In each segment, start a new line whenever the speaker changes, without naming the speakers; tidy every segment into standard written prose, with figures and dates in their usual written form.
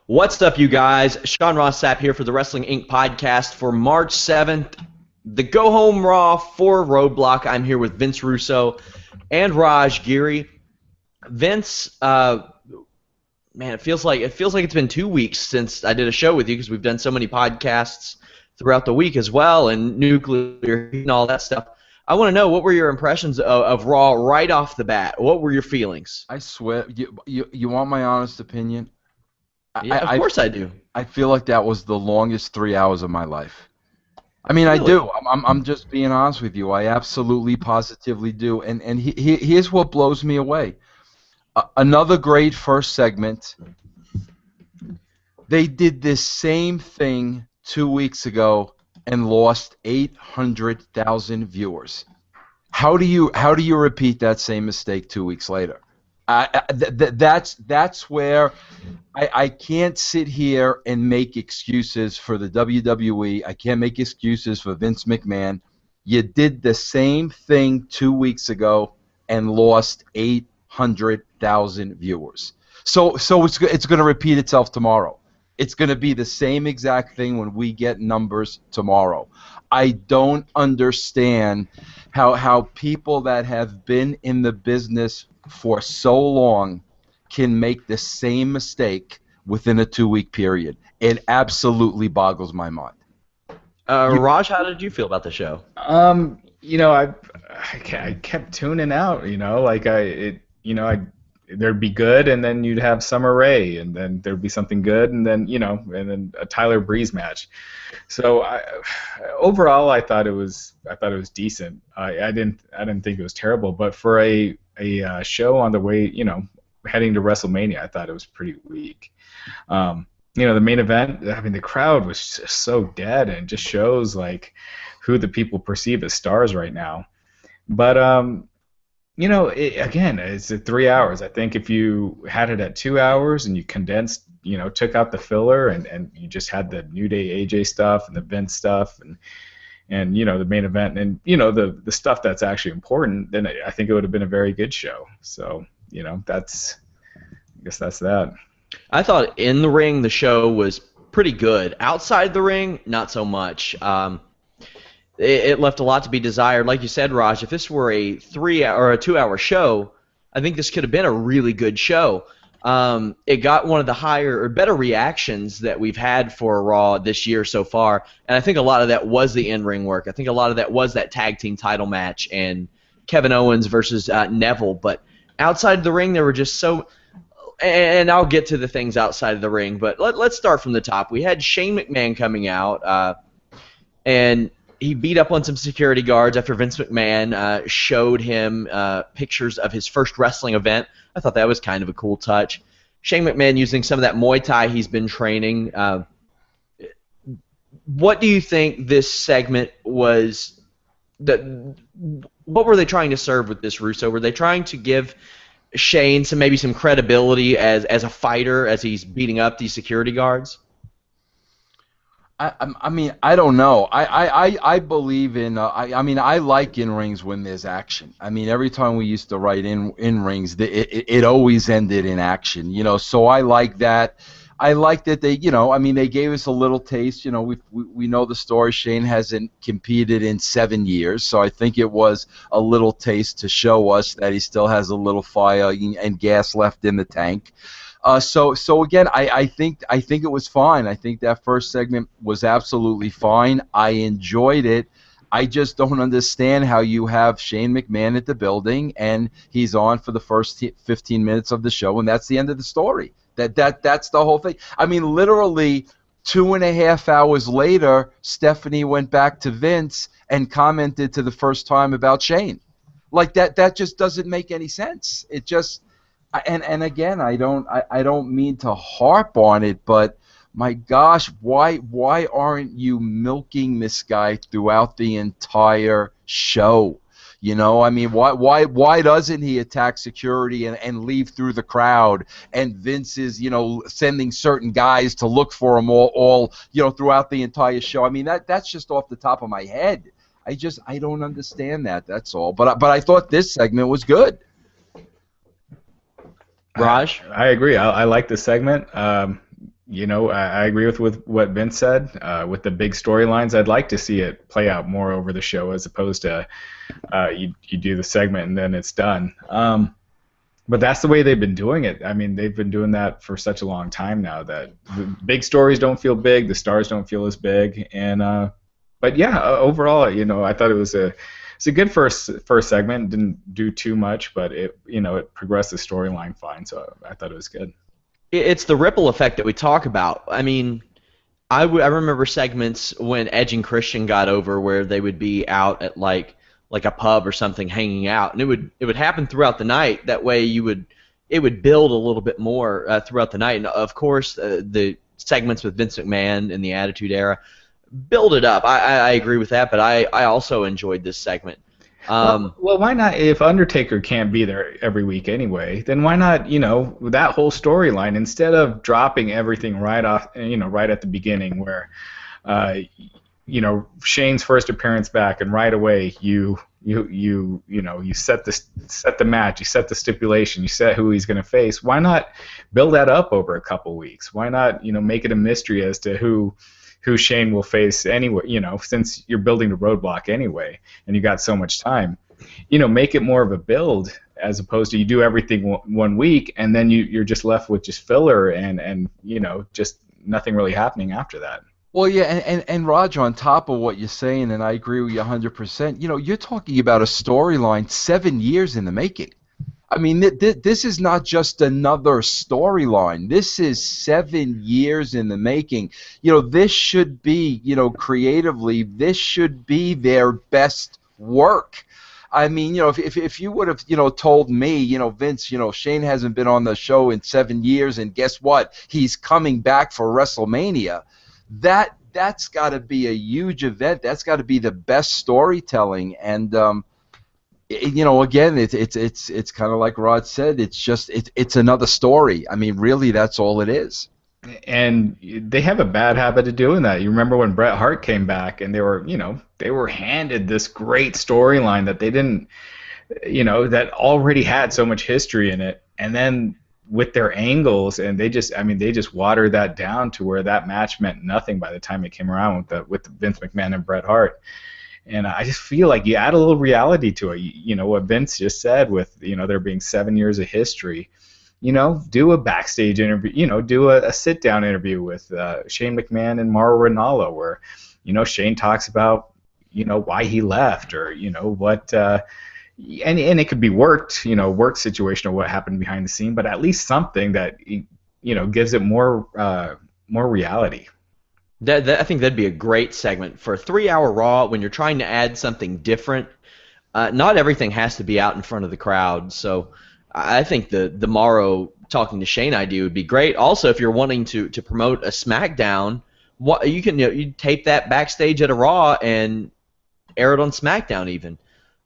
What's up, you guys? Ross Sapp here for the Wrestling Inc. podcast for March 7th. The Go Home Raw for Roadblock. I'm here with Vince Russo and Raj Giri. Vince, man, it feels like it's been 2 weeks since I did a show with you because we've done so many podcasts throughout the week as well, and nuclear and all that stuff. I want to know, what were your impressions of Raw right off the bat? What were your feelings?
I swear, you want my honest opinion?
Yeah, of course I do.
I feel like that was the longest 3 hours of my life. I mean,
Really?
I do. I'm just being honest with you. I absolutely, positively do. And here's what blows me away. Another great first segment. They did this same thing 2 weeks ago and lost 800,000 viewers. How do you repeat that same mistake 2 weeks later? That's where I can't sit here and make excuses for the WWE. I can't make excuses for Vince McMahon. You did the same thing 2 weeks ago and lost 800,000 viewers. So it's going to repeat itself tomorrow. It's going to be the same exact thing when we get numbers tomorrow. I don't understand how people that have been in the business for so long can make the same mistake within a 2-week period. It absolutely boggles my mind.
Raj, how did you feel about the show?
I kept tuning out. There'd be good, and then you'd have Summer Rae, and then there'd be something good, and then a Tyler Breeze match. So overall, I thought it was decent. I didn't think it was terrible, but for a show on the way, heading to WrestleMania, I thought it was pretty weak. The main event, I mean, the crowd was just so dead, and it just shows like who the people perceive as stars right now. But again, it's 3 hours. I think if you had it at 2 hours and you condensed, took out the filler and you just had the New Day AJ stuff and the Vince stuff and the main event and the stuff that's actually important, then I think it would have been a very good show. So I guess that's that.
I thought in the ring the show was pretty good. Outside the ring, not so much. It left a lot to be desired. Like you said, Raj, if this were a 3-hour or a 2-hour show, I think this could have been a really good show. It got one of the higher or better reactions that we've had for Raw this year so far, and I think a lot of that was the in-ring work. I think a lot of that was that tag team title match and Kevin Owens versus Neville. But outside the ring, there were just so... And I'll get to the things outside of the ring, but let's start from the top. We had Shane McMahon coming out, and he beat up on some security guards after Vince McMahon showed him pictures of his first wrestling event. I thought that was kind of a cool touch. Shane McMahon using some of that Muay Thai he's been training. What do you think this segment was? What were they trying to serve with this, Russo? Were they trying to give Shane maybe some credibility as a fighter as he's beating up these security guards?
I mean, I don't know. I believe in. I like in rings when there's action. I mean, every time we used to write in rings, it always ended in action. So I like that. I like that they, they gave us a little taste. We know the story. Shane hasn't competed in 7 years, so I think it was a little taste to show us that he still has a little fire and gas left in the tank. So again, I think it was fine. I think that first segment was absolutely fine. I enjoyed it. I just don't understand how you have Shane McMahon at the building and he's on for the first 15 minutes of the show, and that's the end of the story. That's the whole thing. I mean, literally 2.5 hours later, Stephanie went back to Vince and commented to the first time about Shane. Like that just doesn't make any sense. It just. And again, I don't mean to harp on it, but my gosh, why aren't you milking this guy throughout the entire show? I mean, why doesn't he attack security and leave through the crowd? And Vince is sending certain guys to look for him all throughout the entire show. I mean, that's just off the top of my head. I don't understand that. That's all. But I thought this segment was good.
Raj?
I agree. I like the segment. I agree with what Vince said. With the big storylines, I'd like to see it play out more over the show as opposed to you do the segment and then it's done. But that's the way they've been doing it. I mean, they've been doing that for such a long time now that the big stories don't feel big, the stars don't feel as big, and but yeah, overall, I thought it was it's a good first segment. Didn't do too much, but it progressed the storyline fine, so I thought it was good.
It's the ripple effect that we talk about. I mean, I remember segments when Edge and Christian got over where they would be out at like a pub or something hanging out, and it would happen throughout the night. That way it would build a little bit more throughout the night. And of course, the segments with Vince McMahon in the Attitude Era build it up. I agree with that, but I also enjoyed this segment.
Well, why not? If Undertaker can't be there every week anyway, then why not? That whole storyline, instead of dropping everything right off, right at the beginning, where, Shane's first appearance back, and right away you set the match, you set the stipulation, you set who he's going to face. Why not build that up over a couple weeks? Why not make it a mystery as to who Shane will face anyway, since you're building the roadblock anyway, and you got so much time, make it more of a build as opposed to you do everything one week and then you're just left with just filler and just nothing really happening after that.
Well, yeah, and Roger, on top of what you're saying, and I agree with you 100%, you're talking about a storyline 7 years in the making. I mean, this is not just another storyline. This is 7 years in the making. This should be, creatively, this should be their best work. I mean, if you would have, told me, Vince, Shane hasn't been on the show in 7 years, and guess what? He's coming back for WrestleMania. That's got to be a huge event. That's got to be the best storytelling, and again, it's kind of like Rod said. It's another story. I mean, really, that's all it is.
And they have a bad habit of doing that. You remember when Bret Hart came back, and they were handed this great storyline that they didn't, that already had so much history in it, and then with their angles, and they just watered that down to where that match meant nothing by the time it came around with Vince McMahon and Bret Hart. And I just feel like you add a little reality to it. What Vince just said with, there being 7 years of history. Do a backstage interview, do a sit-down interview with Shane McMahon and Mauro Ranallo where, Shane talks about, why he left or, what, and it could be work situation or what happened behind the scene, but at least something that, gives it more reality.
I think that'd be a great segment for a 3-hour Raw when you're trying to add something different. Not everything has to be out in front of the crowd, so I think the Morrow talking to Shane idea would be great. Also, if you're wanting to promote a SmackDown, you can you tape that backstage at a Raw and air it on SmackDown even.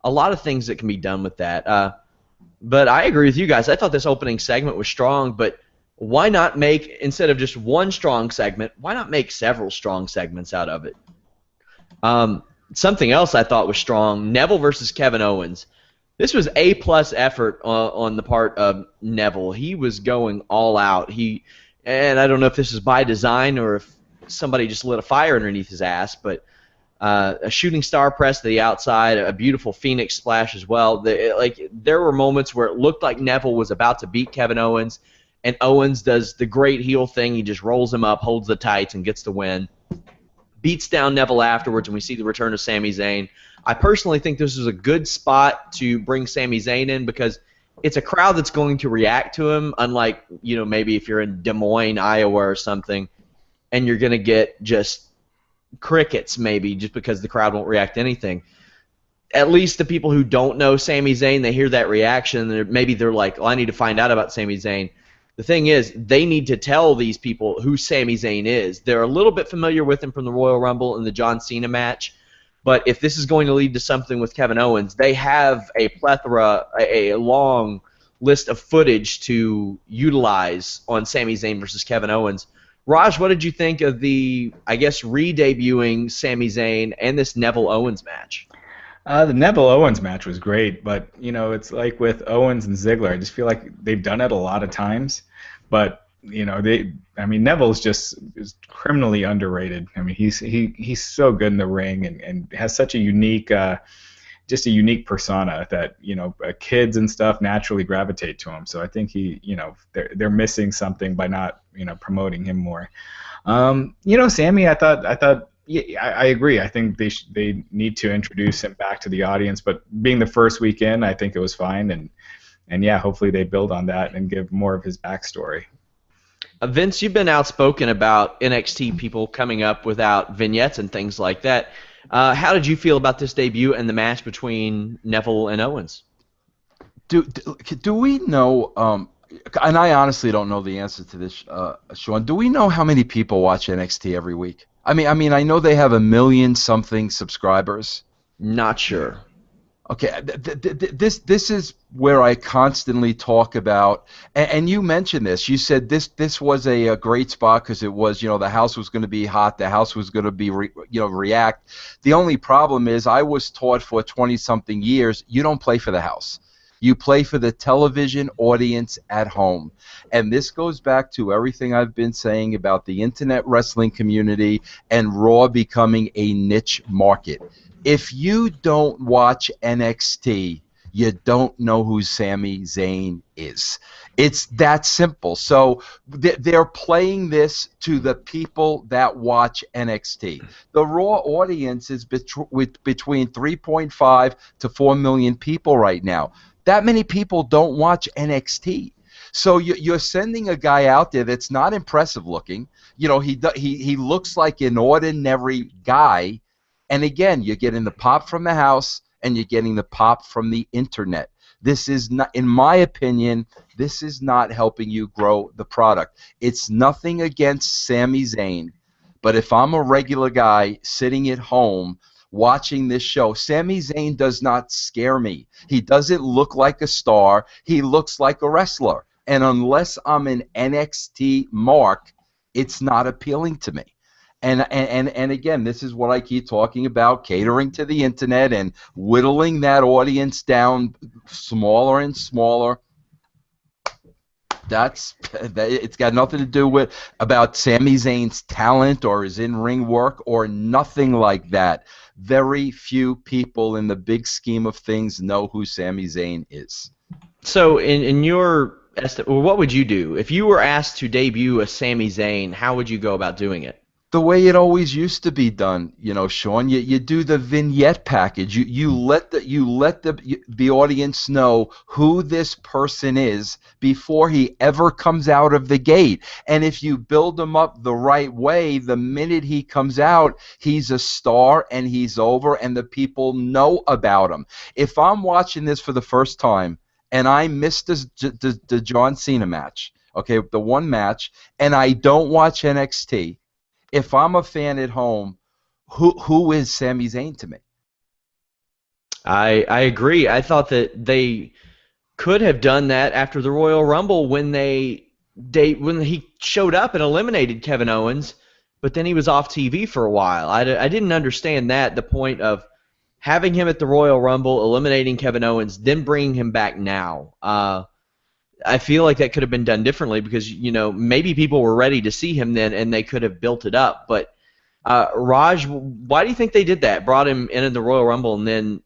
A lot of things that can be done with that. But I agree with you guys. I thought this opening segment was strong, but why not make, instead of just one strong segment, why not make several strong segments out of it? Something else I thought was strong, Neville versus Kevin Owens. This was A-plus effort on the part of Neville. He was going all out. And I don't know if this is by design or if somebody just lit a fire underneath his ass, but a shooting star press to the outside, a beautiful Phoenix splash as well. There were moments where it looked like Neville was about to beat Kevin Owens, and Owens does the great heel thing. He just rolls him up, holds the tights, and gets the win. Beats down Neville afterwards, and we see the return of Sami Zayn. I personally think this is a good spot to bring Sami Zayn in because it's a crowd that's going to react to him, unlike, maybe if you're in Des Moines, Iowa or something, and you're going to get just crickets maybe just because the crowd won't react to anything. At least the people who don't know Sami Zayn, they hear that reaction, and maybe they're like, I need to find out about Sami Zayn. The thing is, they need to tell these people who Sami Zayn is. They're a little bit familiar with him from the Royal Rumble and the John Cena match, but if this is going to lead to something with Kevin Owens, they have a plethora, a long list of footage to utilize on Sami Zayn versus Kevin Owens. Raj, what did you think of the, re-debuting Sami Zayn and this Neville Owens match?
The Neville Owens match was great, but it's like with Owens and Ziggler. I just feel like they've done it a lot of times, but I mean, Neville's just is criminally underrated. I mean, he's so good in the ring and has such a unique just a unique persona that kids and stuff naturally gravitate to him. So I think they're missing something by not promoting him more. Sami, I thought yeah, I agree. I think they need to introduce him back to the audience. But being the first weekend, I think it was fine. And yeah, hopefully they build on that and give more of his backstory.
Vince, you've been outspoken about NXT people coming up without vignettes and things like that. How did you feel about this debut and the match between Neville and Owens?
Do we know, and I honestly don't know the answer to this, Sean, do we know how many people watch NXT every week? I mean, I know they have 1 million something subscribers.
Not sure.
Okay, this is where I constantly talk about, and you mentioned this. You said this was a great spot because it was, the house was going to be hot, the house was going to be, react. The only problem is I was taught for 20-something years, you don't play for the house. You play for the television audience at home. And this goes back to everything I've been saying about the internet wrestling community and Raw becoming a niche market. If you don't watch NXT, you don't know who Sami Zayn is. It's that simple. So they're playing this to the people that watch NXT. The Raw audience is between 3.5 to 4 million people right now. That many people don't watch NXT. So you're sending a guy out there that's not impressive looking. He looks like an ordinary guy. And again, you're getting the pop from the house and you're getting the pop from the internet. This is not, in my opinion, this is not helping you grow the product. It's nothing against Sami Zayn, but if I'm a regular guy sitting at home watching this show, Sami Zayn does not scare me. He doesn't look like a star. He looks like a wrestler. And unless I'm an NXT mark, it's not appealing to me. And again, this is what I keep talking about, catering to the internet and whittling that audience down smaller and smaller. It's got nothing to do with about Sami Zayn's talent or his in-ring work or nothing like that. Very few people in the big scheme of things know who Sami Zayn is.
So in your estimate, what would you do? If you were asked to debut a Sami Zayn, how would you go about doing it?
The way it always used to be done, Sean. You do the vignette package. You let the audience know who this person is before he ever comes out of the gate. And if you build him up the right way, the minute he comes out, he's a star and he's over, and the people know about him. If I'm watching this for the first time and I missed the John Cena match, okay, the one match, and I don't watch NXT. If I'm a fan at home, who is Sami Zayn to me?
I agree. I thought that they could have done that after the Royal Rumble when when he showed up and eliminated Kevin Owens, but then he was off TV for a while. I didn't understand the point of having him at the Royal Rumble, eliminating Kevin Owens, then bringing him back now. I feel like that could have been done differently because, maybe people were ready to see him then and they could have built it up. But, Raj, why do you think they did that? Brought him in the Royal Rumble and then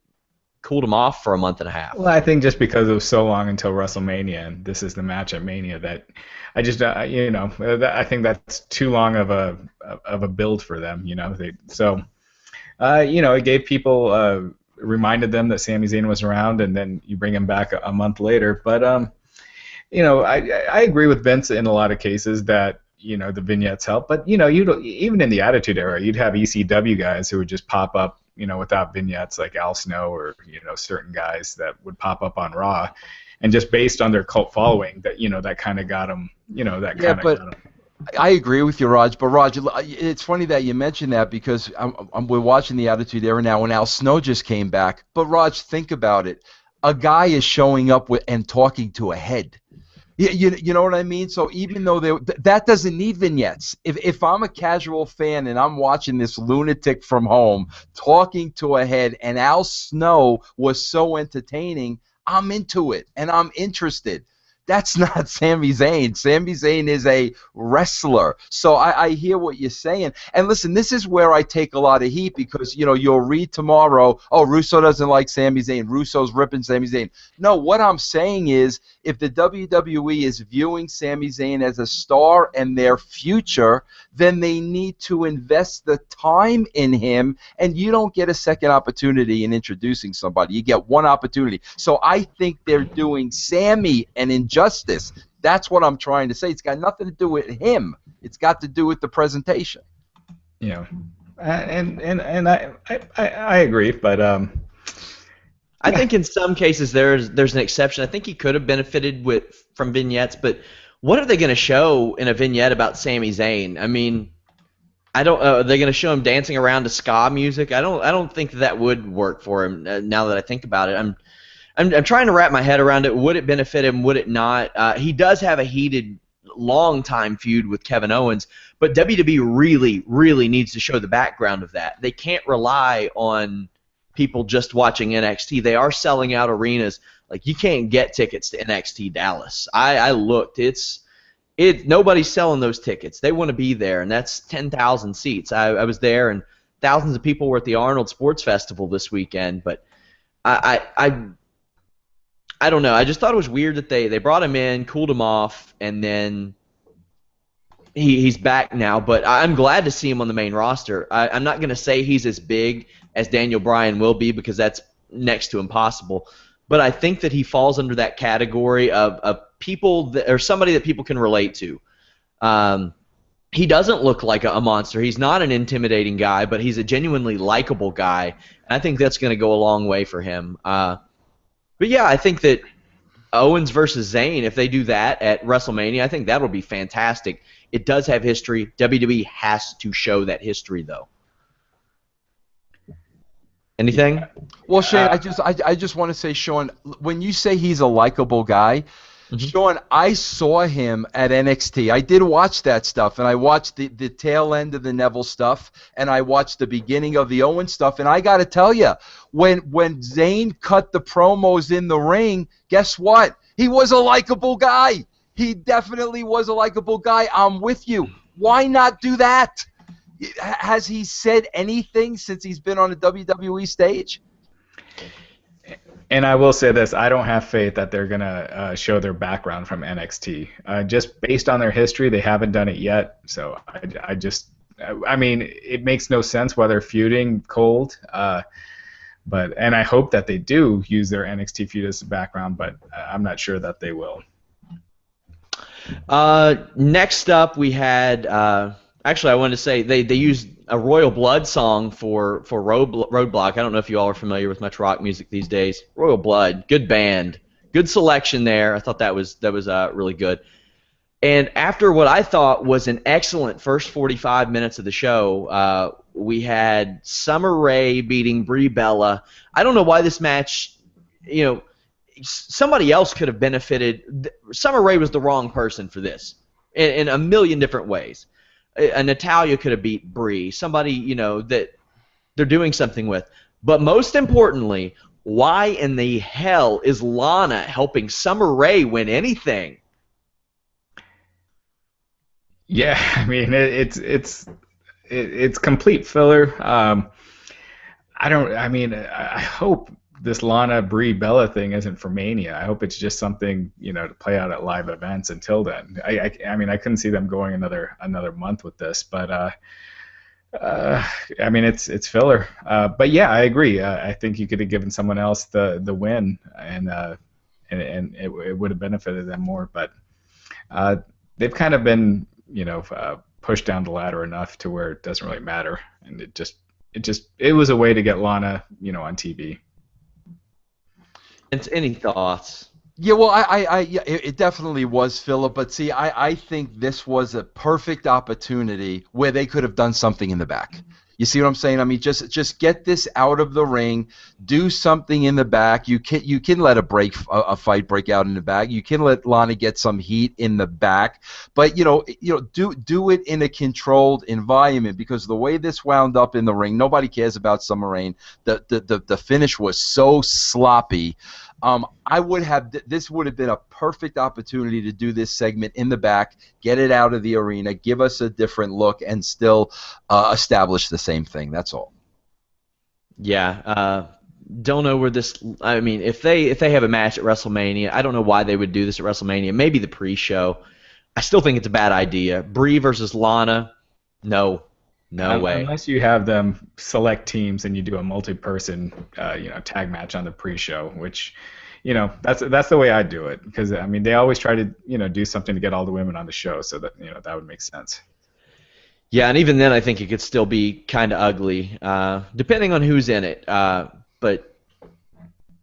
cooled him off for a month and a half?
Well, I think just because it was so long until WrestleMania and this is the match at Mania that I just, I think that's too long of a build for them, it gave people, reminded them that Sami Zayn was around and then you bring him back a month later. But, I agree with Vince in a lot of cases that the vignettes help, but even in the Attitude Era, you'd have ECW guys who would just pop up, without vignettes, like Al Snow or certain guys that would pop up on Raw, and just based on their cult following, that that kind of got them, got them.
I agree with you, Raj. But Raj, it's funny that you mentioned that because we're watching the Attitude Era now, and Al Snow just came back. But Raj, think about it: a guy is showing up and talking to a head. You know what I mean? So even though that doesn't need vignettes, if I'm a casual fan and I'm watching this lunatic from home talking to a head and Al Snow was so entertaining, I'm into it and I'm interested. That's not Sami Zayn. Sami Zayn is a wrestler. So I hear what you're saying. And listen, this is where I take a lot of heat because, you'll read tomorrow, oh, Russo doesn't like Sami Zayn. Russo's ripping Sami Zayn. No, what I'm saying is if the WWE is viewing Sami Zayn as a star and their future, then they need to invest the time in him, and you don't get a second opportunity in introducing somebody. You get one opportunity. So I think they're doing Sami an injustice. That's what I'm trying to say. It's got nothing to do with him. It's got to do with the presentation.
Yeah, and I agree, but
I think in some cases there's an exception. I think he could have benefited from vignettes, but what are they going to show in a vignette about Sami Zayn? I mean, are they going to show him dancing around to ska music? I don't think that would work for him. Now that I think about it, I'm trying to wrap my head around it. Would it benefit him? Would it not? He does have a heated, long-time feud with Kevin Owens, but WWE really, really needs to show the background of that. They can't rely on people just watching NXT. They are selling out arenas. Like, you can't get tickets to NXT Dallas. I looked. Nobody's selling those tickets. They want to be there, and that's 10,000 seats. I was there, and thousands of people were at the Arnold Sports Festival this weekend. But I don't know. I just thought it was weird that they brought him in, cooled him off, and then he's back now. But I'm glad to see him on the main roster. I'm not going to say he's as big as Daniel Bryan will be because that's next to impossible. But I think that he falls under that category of people or somebody that people can relate to. He doesn't look like a monster. He's not an intimidating guy, but he's a genuinely likable guy. And I think that's going to go a long way for him. But yeah, I think that Owens versus Zayn, if they do that at WrestleMania, I think that'll be fantastic. It does have history. WWE has to show that history, though. Anything?
Well, Shane, I just want to say, Sean, when you say he's a likable guy, Sean, I saw him at NXT. I did watch that stuff, and I watched the tail end of the Neville stuff, and I watched the beginning of the Owens stuff, and I got to tell you, when Zayn cut the promos in the ring, guess what? He was a likable guy. He definitely was a likable guy. I'm with you. Why not do that? Has he said anything since he's been on a WWE stage?
And I will say this, I don't have faith that they're going to show their background from NXT. Just based on their history, they haven't done it yet. So I mean, it makes no sense while they're feuding cold. And I hope that they do use their NXT feud as a background, but I'm not sure that they will.
Next up, we had... actually, I wanted to say they used a Royal Blood song for Roadblock. I don't know if you all are familiar with much rock music these days. Royal Blood, good band, good selection there. I thought that was really good. And after what I thought was an excellent first 45 minutes of the show, we had Summer Rae beating Brie Bella. I don't know why this match, somebody else could have benefited. Summer Rae was the wrong person for this in a million different ways. Natalya could have beat Brie, somebody, that they're doing something with. But most importantly, why in the hell is Lana helping Summer Rae win anything?
Yeah, I mean, it's complete filler. I hope this Lana Brie Bella thing isn't for Mania. I hope it's just something to play out at live events until then. I mean I couldn't see them going another month with this, but I mean it's filler. But yeah, I agree. I think you could have given someone else the win, and it would have benefited them more. But they've kind of been pushed down the ladder enough to where it doesn't really matter, and it was a way to get Lana on TV.
Any thoughts?
Yeah, well, it definitely was, Philip. But see, I think this was a perfect opportunity where they could have done something in the back. You see what I'm saying? I mean, just get this out of the ring, do something in the back. You can let a fight break out in the back. You can let Lana get some heat in the back, but do it in a controlled environment, because the way this wound up in the ring, nobody cares about Summer Rae. The finish was so sloppy. I would have this would have been a perfect opportunity to do this segment in the back, get it out of the arena, give us a different look, and still establish the same thing. That's all.
Yeah. Don't know where this. I mean, if they have a match at WrestleMania, I don't know why they would do this at WrestleMania. Maybe the pre-show. I still think it's a bad idea. Brie versus Lana, no way.
Unless you have them select teams and you do a multi-person, tag match on the pre-show, which, that's the way I do it, because I mean they always try to do something to get all the women on the show, so that that would make sense.
Yeah, and even then I think it could still be kind of ugly, depending on who's in it. But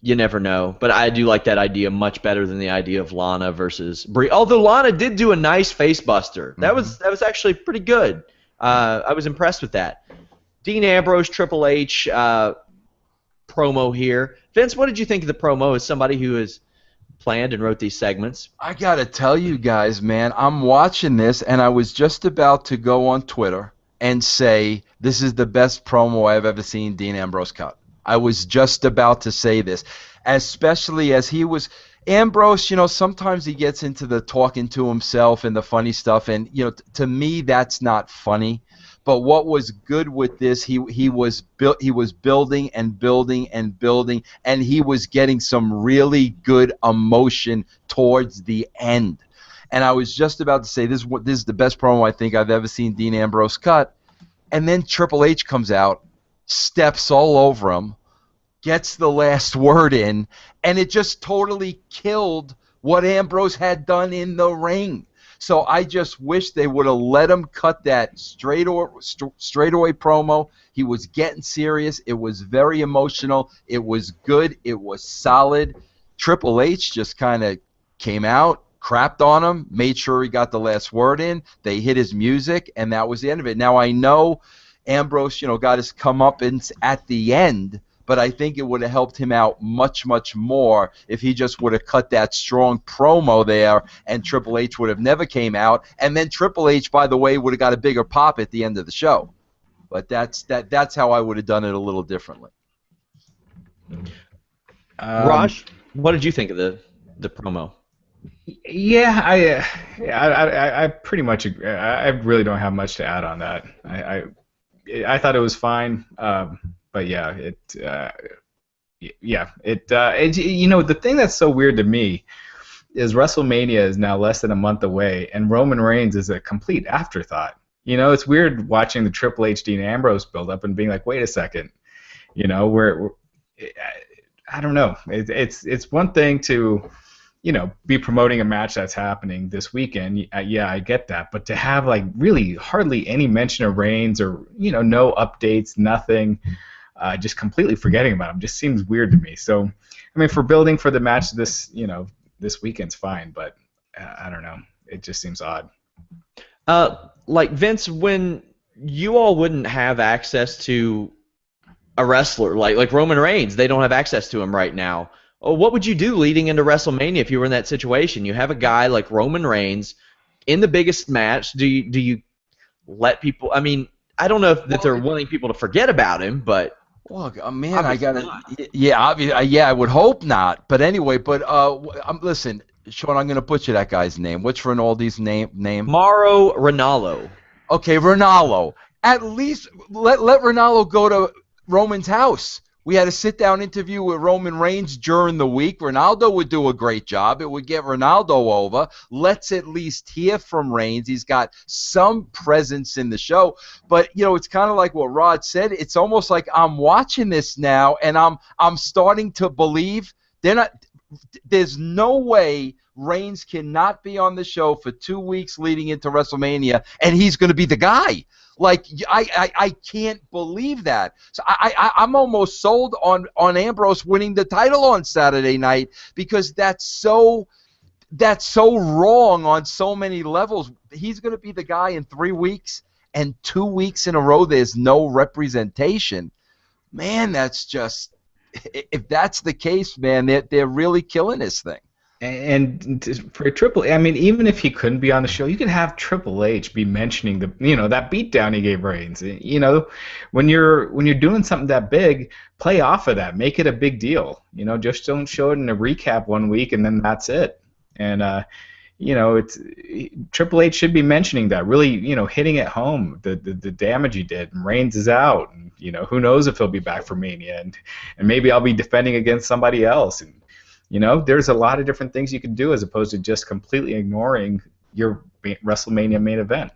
you never know. But I do like that idea much better than the idea of Lana versus Brie. Although Lana did do a nice face buster. That was actually pretty good. I was impressed with that. Dean Ambrose, Triple H promo here. Vince, what did you think of the promo as somebody who has planned and wrote these segments?
I got to tell you guys, man, I'm watching this, and I was just about to go on Twitter and say, this is the best promo I've ever seen Dean Ambrose cut. I was just about to say this, especially as he was... Ambrose, sometimes he gets into the talking to himself and the funny stuff, and to me that's not funny. But what was good with this, he was building and building and building, and he was getting some really good emotion towards the end. And I was just about to say this is the best promo I think I've ever seen Dean Ambrose cut. And then Triple H comes out, steps all over him, gets the last word in, and it just totally killed what Ambrose had done in the ring. So I just wish they would have let him cut that straightaway promo. He was getting serious. It was very emotional. It was good. It was solid. Triple H just kind of came out, crapped on him, made sure he got the last word in. They hit his music, and that was the end of it. Now I know Ambrose, got his comeuppance at the end, but I think it would have helped him out much, much more if he just would have cut that strong promo there, and Triple H would have never came out, and then Triple H, by the way, would have got a bigger pop at the end of the show. But that's how I would have done it a little differently.
Raj, what did you think of the promo?
Yeah, I pretty much agree. I really don't have much to add on that. I thought it was fine. But yeah, the thing that's so weird to me is WrestleMania is now less than a month away, and Roman Reigns is a complete afterthought. It's weird watching the Triple H Dean Ambrose build up and being like, wait a second, we're I don't know. It's one thing to be promoting a match that's happening this weekend. Yeah, I get that, but to have like really hardly any mention of Reigns or no updates, nothing. Just completely forgetting about him just seems weird to me. So, I mean, for building for the match this weekend's fine, but I don't know. It just seems odd.
Like Vince, when you all wouldn't have access to a wrestler like Roman Reigns, they don't have access to him right now. What would you do leading into WrestleMania if you were in that situation? You have a guy like Roman Reigns in the biggest match. Do you let people? I mean, I don't know if they're wanting people to forget about him, but.
Well, man, I got to. Yeah, I would hope not. But anyway, listen, Sean, I'm going to butcher that guy's name. What's Ronaldo's name?
Mauro Ranallo.
Okay, Ranallo. At least let Ranallo go to Roman's house. We had a sit-down interview with Roman Reigns during the week. Ronaldo would do a great job. It would get Ronaldo over. Let's at least hear from Reigns. He's got some presence in the show. But, it's kind of like what Rod said. It's almost like I'm watching this now, and I'm starting to believe there's no way Reigns cannot be on the show for 2 weeks leading into WrestleMania, and he's going to be the guy. Like, I can't believe that. So I'm almost sold on Ambrose winning the title on Saturday night, because that's so wrong on so many levels. He's going to be the guy in 3 weeks, and 2 weeks in a row there's no representation. Man, that's just, if that's the case, man, they're really killing this thing.
And for Triple H, I mean, even if he couldn't be on the show, you could have Triple H be mentioning that beatdown he gave Reigns. When you're doing something that big, play off of that, make it a big deal. Just don't show it in a recap one week and then that's it. And it's Triple H should be mentioning that, really, hitting it home, the damage he did. And Reigns is out, and who knows if he'll be back for Mania, and maybe I'll be defending against somebody else, and there's a lot of different things you can do as opposed to just completely ignoring your WrestleMania main event.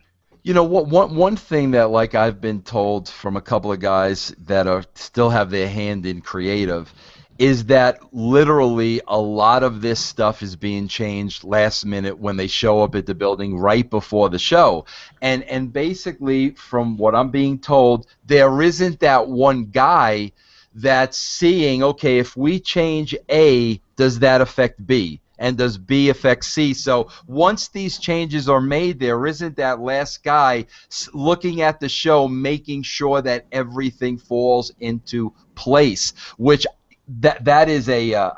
One thing that, like, I've been told from a couple of guys that still have their hand in creative, is that literally a lot of this stuff is being changed last minute when they show up at the building right before the show. And basically, from what I'm being told, there isn't that one guy that's seeing, okay, if we change A, does that affect B? And does B affect C? So once these changes are made, there isn't that last guy looking at the show, making sure that everything falls into place, which that is a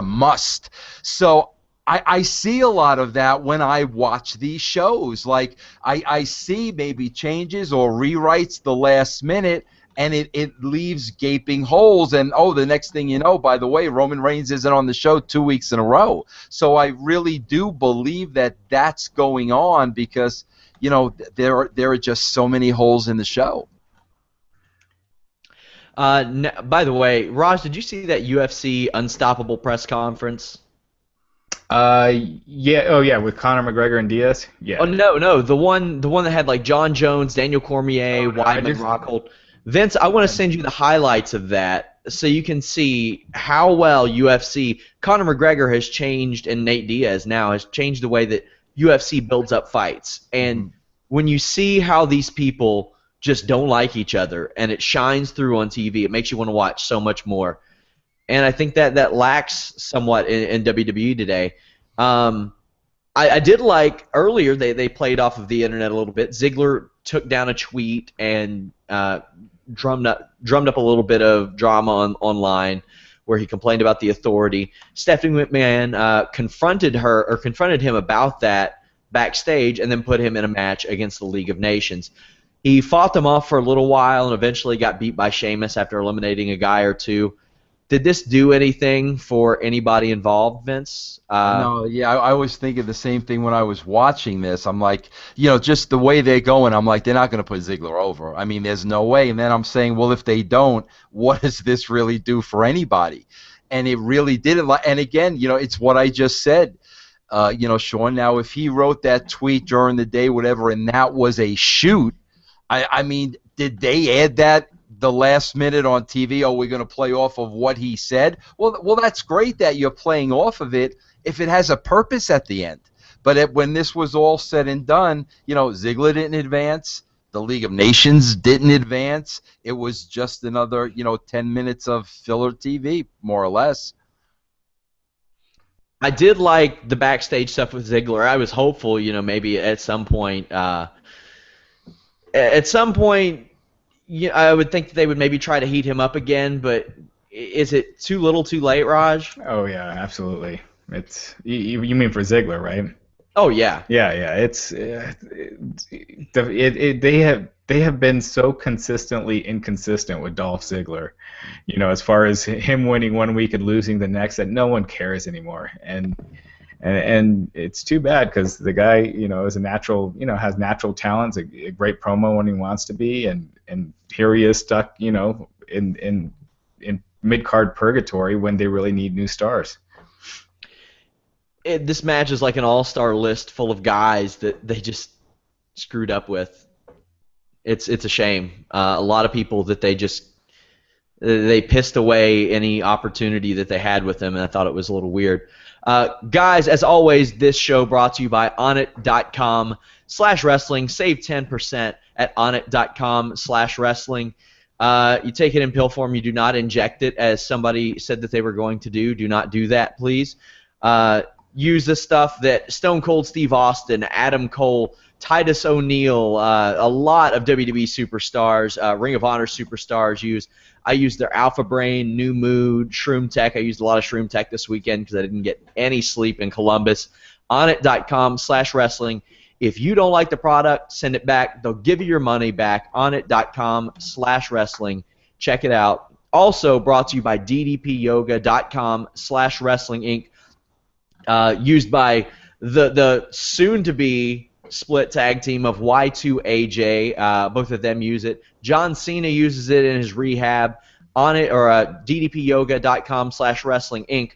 must. So I see a lot of that when I watch these shows. Like, I see maybe changes or rewrites the last minute, and it leaves gaping holes. And, the next thing you know, by the way, Roman Reigns isn't on the show 2 weeks in a row. So I really do believe that that's going on because, there are just so many holes in the show.
By the way, Raj, did you see that UFC Unstoppable press conference?
Yeah. Oh, yeah, with Conor McGregor and Diaz. Yeah.
Oh no, the one that had like John Jones, Daniel Cormier, Weidman, Rockhold. Vince, I want to send you the highlights of that so you can see how well UFC Conor McGregor has changed, and Nate Diaz now has changed the way that UFC builds up fights. And when you see how these people just don't like each other, and it shines through on TV, it makes you want to watch so much more. And I think that lacks somewhat in WWE today. I did like earlier they played off of the internet a little bit. Ziggler took down a tweet and drummed up a little bit of drama online where he complained about the authority. Stephanie McMahon confronted him about that backstage and then put him in a match against the League of Nations. He fought them off for a little while and eventually got beat by Sheamus after eliminating a guy or two. Did this do anything for anybody involved, Vince?
No, yeah, I was thinking the same thing when I was watching this. I'm like, just the way they're going, I'm like, they're not going to put Ziggler over. I mean, there's no way. And then I'm saying, well, if they don't, what does this really do for anybody? And it really did. And again, it's what I just said. Sean, now if he wrote that tweet during the day, whatever, and that was a shoot, I mean, did they add that the last minute on TV? Oh, we're going to play off of what he said. Well, that's great that you're playing off of it if it has a purpose at the end. But when this was all said and done, Ziggler didn't advance. The League of Nations didn't advance. It was just another, 10 minutes of filler TV, more or less.
I did like the backstage stuff with Ziggler. I was hopeful, maybe at some point. I would think that they would maybe try to heat him up again, but is it too little too late, Raj?
Oh, yeah, absolutely. It's you mean for Ziggler, right?
Oh, yeah.
Yeah. They have been so consistently inconsistent with Dolph Ziggler, as far as him winning one week and losing the next, that no one cares anymore. And it's too bad because the guy, is a natural, has natural talents, a great promo when he wants to be, and here he is stuck, in mid-card purgatory when they really need new stars.
This match is like an all-star list full of guys that they just screwed up with. It's a shame. A lot of people that they pissed away any opportunity that they had with them, and I thought it was a little weird. Guys, as always, this show brought to you by onnit.com/wrestling. Save 10% at onnit.com/wrestling. You take it in pill form. You do not inject it, as somebody said that they were going to do. Do not do that, please. Use the stuff that Stone Cold Steve Austin, Adam Cole, Titus O'Neil, a lot of WWE superstars, Ring of Honor superstars use. I used their Alpha Brain, New Mood, Shroom Tech. I used a lot of Shroom Tech this weekend because I didn't get any sleep in Columbus. Onnit.com/wrestling. If you don't like the product, send it back. They'll give you your money back. Onnit.com/wrestling. Check it out. Also brought to you by ddpyoga.com/wrestling Inc. Used by the soon-to-be split tag team of Y2AJ. Both of them use it. John Cena uses it in his rehab. ddpyoga.com/wrestling Inc.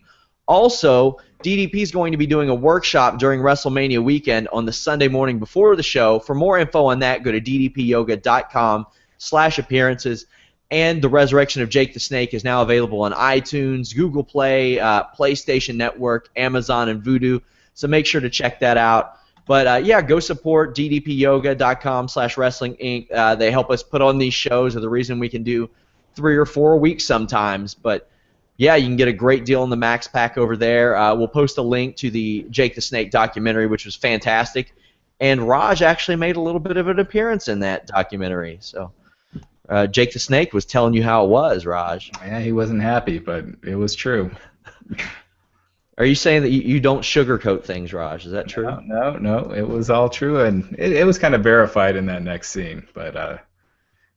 Also, DDP is going to be doing a workshop during WrestleMania weekend on the Sunday morning before the show. For more info on that, go to ddpyoga.com/appearances. And the Resurrection of Jake the Snake is now available on iTunes, Google Play, PlayStation Network, Amazon, and Vudu. So make sure to check that out. But, yeah, go support ddpyoga.com/wrestling Inc. They help us put on these shows. Are the reason we can do 3 or 4 weeks sometimes. But, yeah, you can get a great deal on the Max Pack over there. We'll post a link to the Jake the Snake documentary, which was fantastic. And Raj actually made a little bit of an appearance in that documentary. So Jake the Snake was telling you how it was, Raj.
Yeah, he wasn't happy, but it was true.
Are you saying that you don't sugarcoat things, Raj? Is that true?
No, it was all true, and it was kind of verified in that next scene. But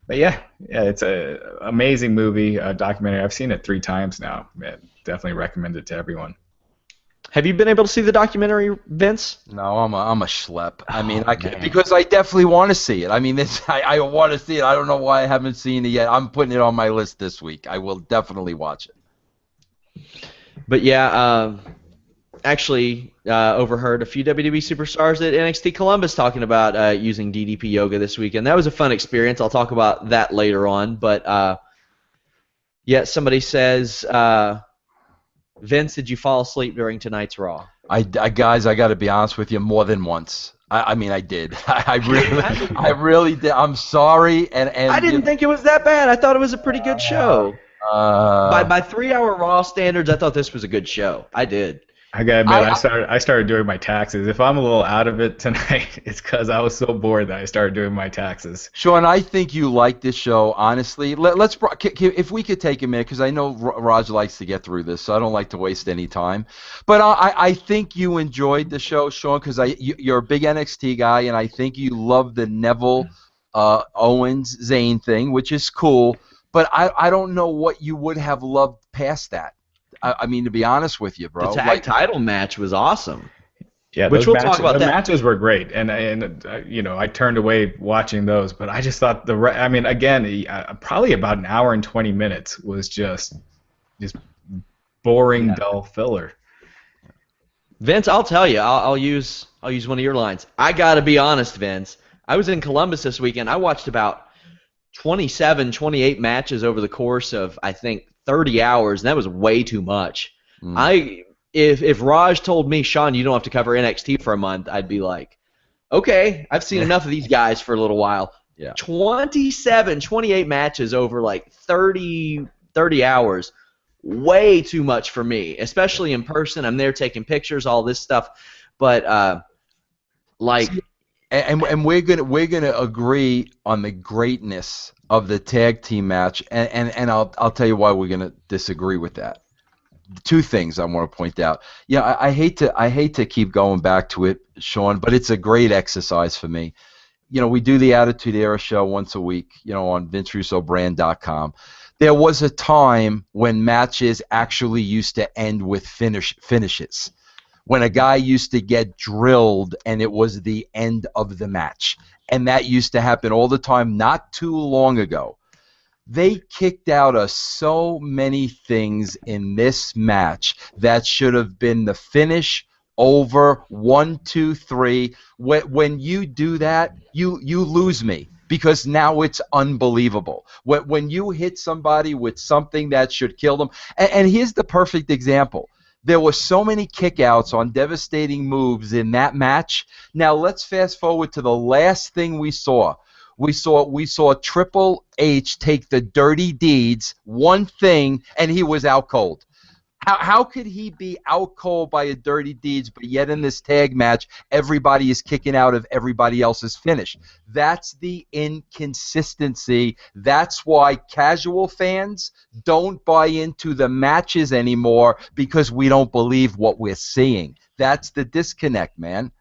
yeah, it's an amazing movie, documentary. I've seen it 3 times now. Definitely recommend it to everyone.
Have you been able to see the documentary, Vince?
No, I'm a schlep. I mean, because I definitely want to see it. I mean, I want to see it. I don't know why I haven't seen it yet. I'm putting it on my list this week. I will definitely watch it.
But yeah, actually overheard a few WWE superstars at NXT Columbus talking about using DDP Yoga this weekend. That was a fun experience. I'll talk about that later on. But yeah, somebody says, Vince, did you fall asleep during tonight's Raw?
Guys, I got to be honest with you, more than once. I mean, I did. I really did. I'm sorry, and
I didn't think it was that bad. I thought it was a pretty good show. By 3-hour Raw standards, I thought this was a good show. I did.
I gotta admit, I started doing my taxes. If I'm a little out of it tonight, it's because I was so bored that I started doing my taxes.
Sean, I think you like this show, honestly. If we could take a minute, because I know Raj likes to get through this, so I don't like to waste any time. But I think you enjoyed the show, Sean, because you're a big NXT guy, and I think you love the Neville, Owens, Zayn thing, which is cool. But I don't know what you would have loved past that. I mean, to be honest with you, bro.
The tag title match was awesome.
Yeah,
which we'll talk about.
The matches were great, and you know, I turned away watching those, but I just thought again, probably about an hour and 20 minutes was just boring, dull filler.
Vince, I'll tell you, I'll use one of your lines. I gotta be honest, Vince. I was in Columbus this weekend. I watched about 27, 28 matches over the course of, I think, 30 hours, and that was way too much. If Raj told me, Sean, you don't have to cover NXT for a month, I'd be like, okay, I've seen enough of these guys for a little while.
Yeah.
27, 28 matches over like 30 hours, way too much for me, especially in person. I'm there taking pictures, all this stuff, but
And we're gonna agree on the greatness of the tag team match, and I'll tell you why we're gonna disagree with that. 2 things I want to point out. Yeah, I hate to keep going back to it, Sean, but it's a great exercise for me. You know, we do the Attitude Era show once a week, you know, on VinceRussoBrand.com. There was a time when matches actually used to end with finishes. When a guy used to get drilled and it was the end of the match. And that used to happen all the time not too long ago. They kicked out of so many things in this match that should have been the finish, over, 1, 2, 3. When you do that, you lose me. Because now it's unbelievable. When you hit somebody with something that should kill them, and here's the perfect example. There were so many kickouts on devastating moves in that match. Now let's fast forward to the last thing we saw. We saw Triple H take the dirty deeds, one thing, and he was out cold. How could he be out cold by a dirty deeds, but yet in this tag match, everybody is kicking out of everybody else's finish? That's the inconsistency. That's why casual fans don't buy into the matches anymore, because we don't believe what we're seeing. That's the disconnect, man.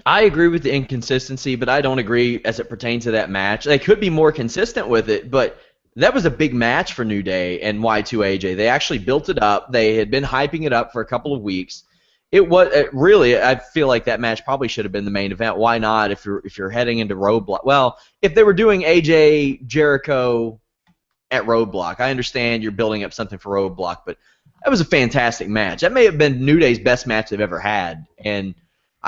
I agree with the inconsistency, but I don't agree as it pertains to that match. They could be more consistent with it, but that was a big match for New Day and Y2AJ. They actually built it up. They had been hyping it up for a couple of weeks. It was really, I feel like that match probably should have been the main event. Why not if you're heading into Roadblock? Well, if they were doing AJ Jericho at Roadblock, I understand you're building up something for Roadblock, but that was a fantastic match. That may have been New Day's best match they've ever had, and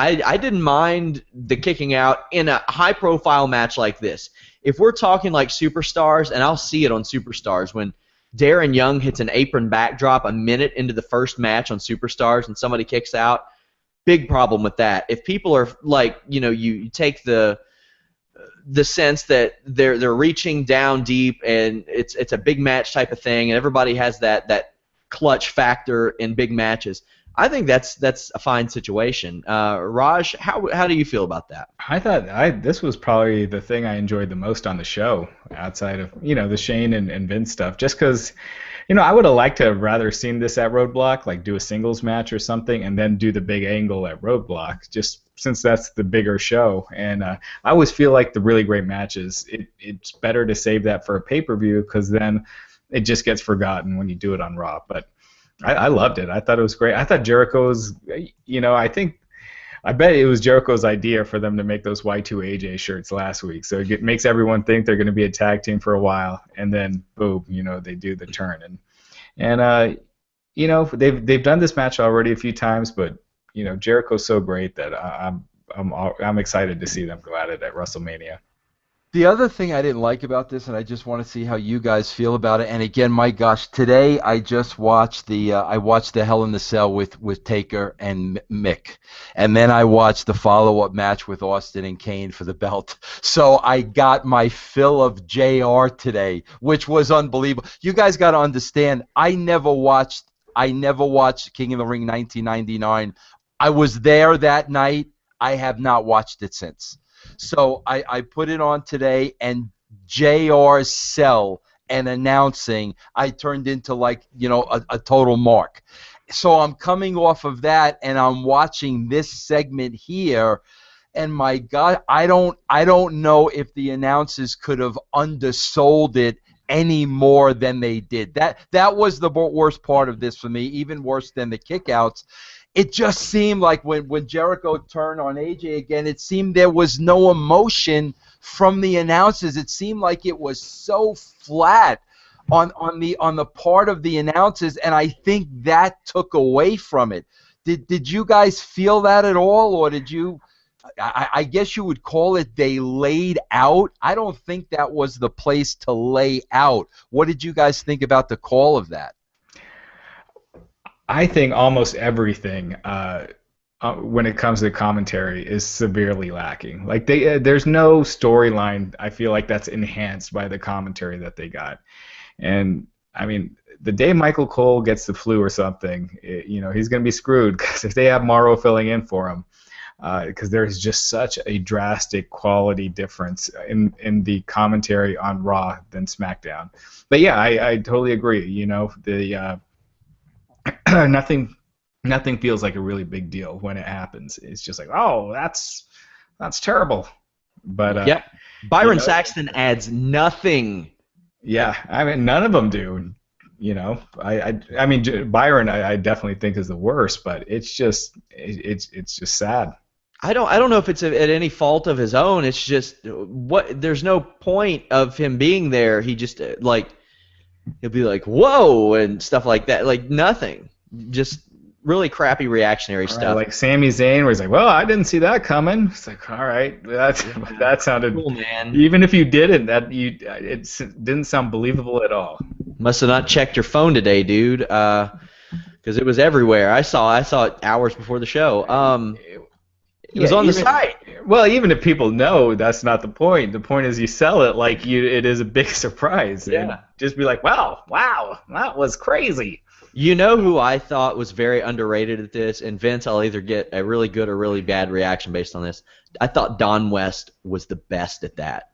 I didn't mind the kicking out in a high-profile match like this. If we're talking like Superstars, and I'll see it on Superstars, when Darren Young hits an apron backdrop a minute into the first match on Superstars and somebody kicks out, big problem with that. If people are like, you take the sense that they're reaching down deep and it's a big match type of thing, and everybody has that clutch factor in big matches, I think that's a fine situation. Raj, how do you feel about that?
I thought this was probably the thing I enjoyed the most on the show, outside of the Shane and Vince stuff. Just because, I would have liked to have rather seen this at Roadblock, like do a singles match or something, and then do the big angle at Roadblock, just since that's the bigger show. And I always feel like the really great matches, it's better to save that for a pay-per-view, because then it just gets forgotten when you do it on Raw. But I loved it. I thought it was great. I thought Jericho's, I bet it was Jericho's idea for them to make those Y2AJ shirts last week. So it makes everyone think they're going to be a tag team for a while, and then boom, they do the turn. And they've done this match already a few times, but Jericho's so great that I'm excited to see them go at it at WrestleMania.
The other thing I didn't like about this, and I just want to see how you guys feel about it. And again, my gosh, today I just watched the Hell in the Cell with Taker and Mick, and then I watched the follow-up match with Austin and Kane for the belt. So I got my fill of JR today, which was unbelievable. You guys got to understand, I never watched King of the Ring 1999. I was there that night. I have not watched it since. So I put it on today, and JR's sell and announcing, I turned into a total mark. So I'm coming off of that, and I'm watching this segment here, and my God, I don't know if the announcers could have undersold it any more than they did. That was the worst part of this for me, even worse than the kickouts. It just seemed like when Jericho turned on AJ again, it seemed there was no emotion from the announcers. It seemed like it was so flat on the part of the announcers, and I think that took away from it. Did you guys feel that at all, or did you? I guess you would call it they laid out. I don't think that was the place to lay out. What did you guys think about the call of that?
I think almost everything when it comes to commentary is severely lacking. Like there's no storyline, I feel like, that's enhanced by the commentary that they got. And I mean, the day Michael Cole gets the flu or something, he's going to be screwed, because if they have Morrow filling in for him, because there's just such a drastic quality difference in the commentary on Raw than SmackDown. But yeah, I totally agree. Nothing feels like a really big deal when it happens. It's just like, oh, that's terrible. But
yeah, Byron Saxton adds nothing.
Yeah, I mean, none of them do. I mean, Byron, I definitely think is the worst, but it's just sad.
I don't know if it's at any fault of his own. It's just there's no point of him being there. He just he'll be like, whoa, and stuff like that. Like nothing. Just really crappy reactionary stuff.
Like Sami Zayn, where he's like, well, I didn't see that coming. It's like, all right, that sounded
cool, man.
Even if you didn't, it didn't sound believable at all.
Must have not checked your phone today, dude, because it was everywhere. I saw it hours before the show. It was on the site.
Well, even if people know, that's not the point. The point is you sell it like it is a big surprise.
Yeah.
And just be like, wow, that was crazy.
You know who I thought was very underrated at this, and Vince, I'll either get a really good or really bad reaction based on this. I thought Don West was the best at that.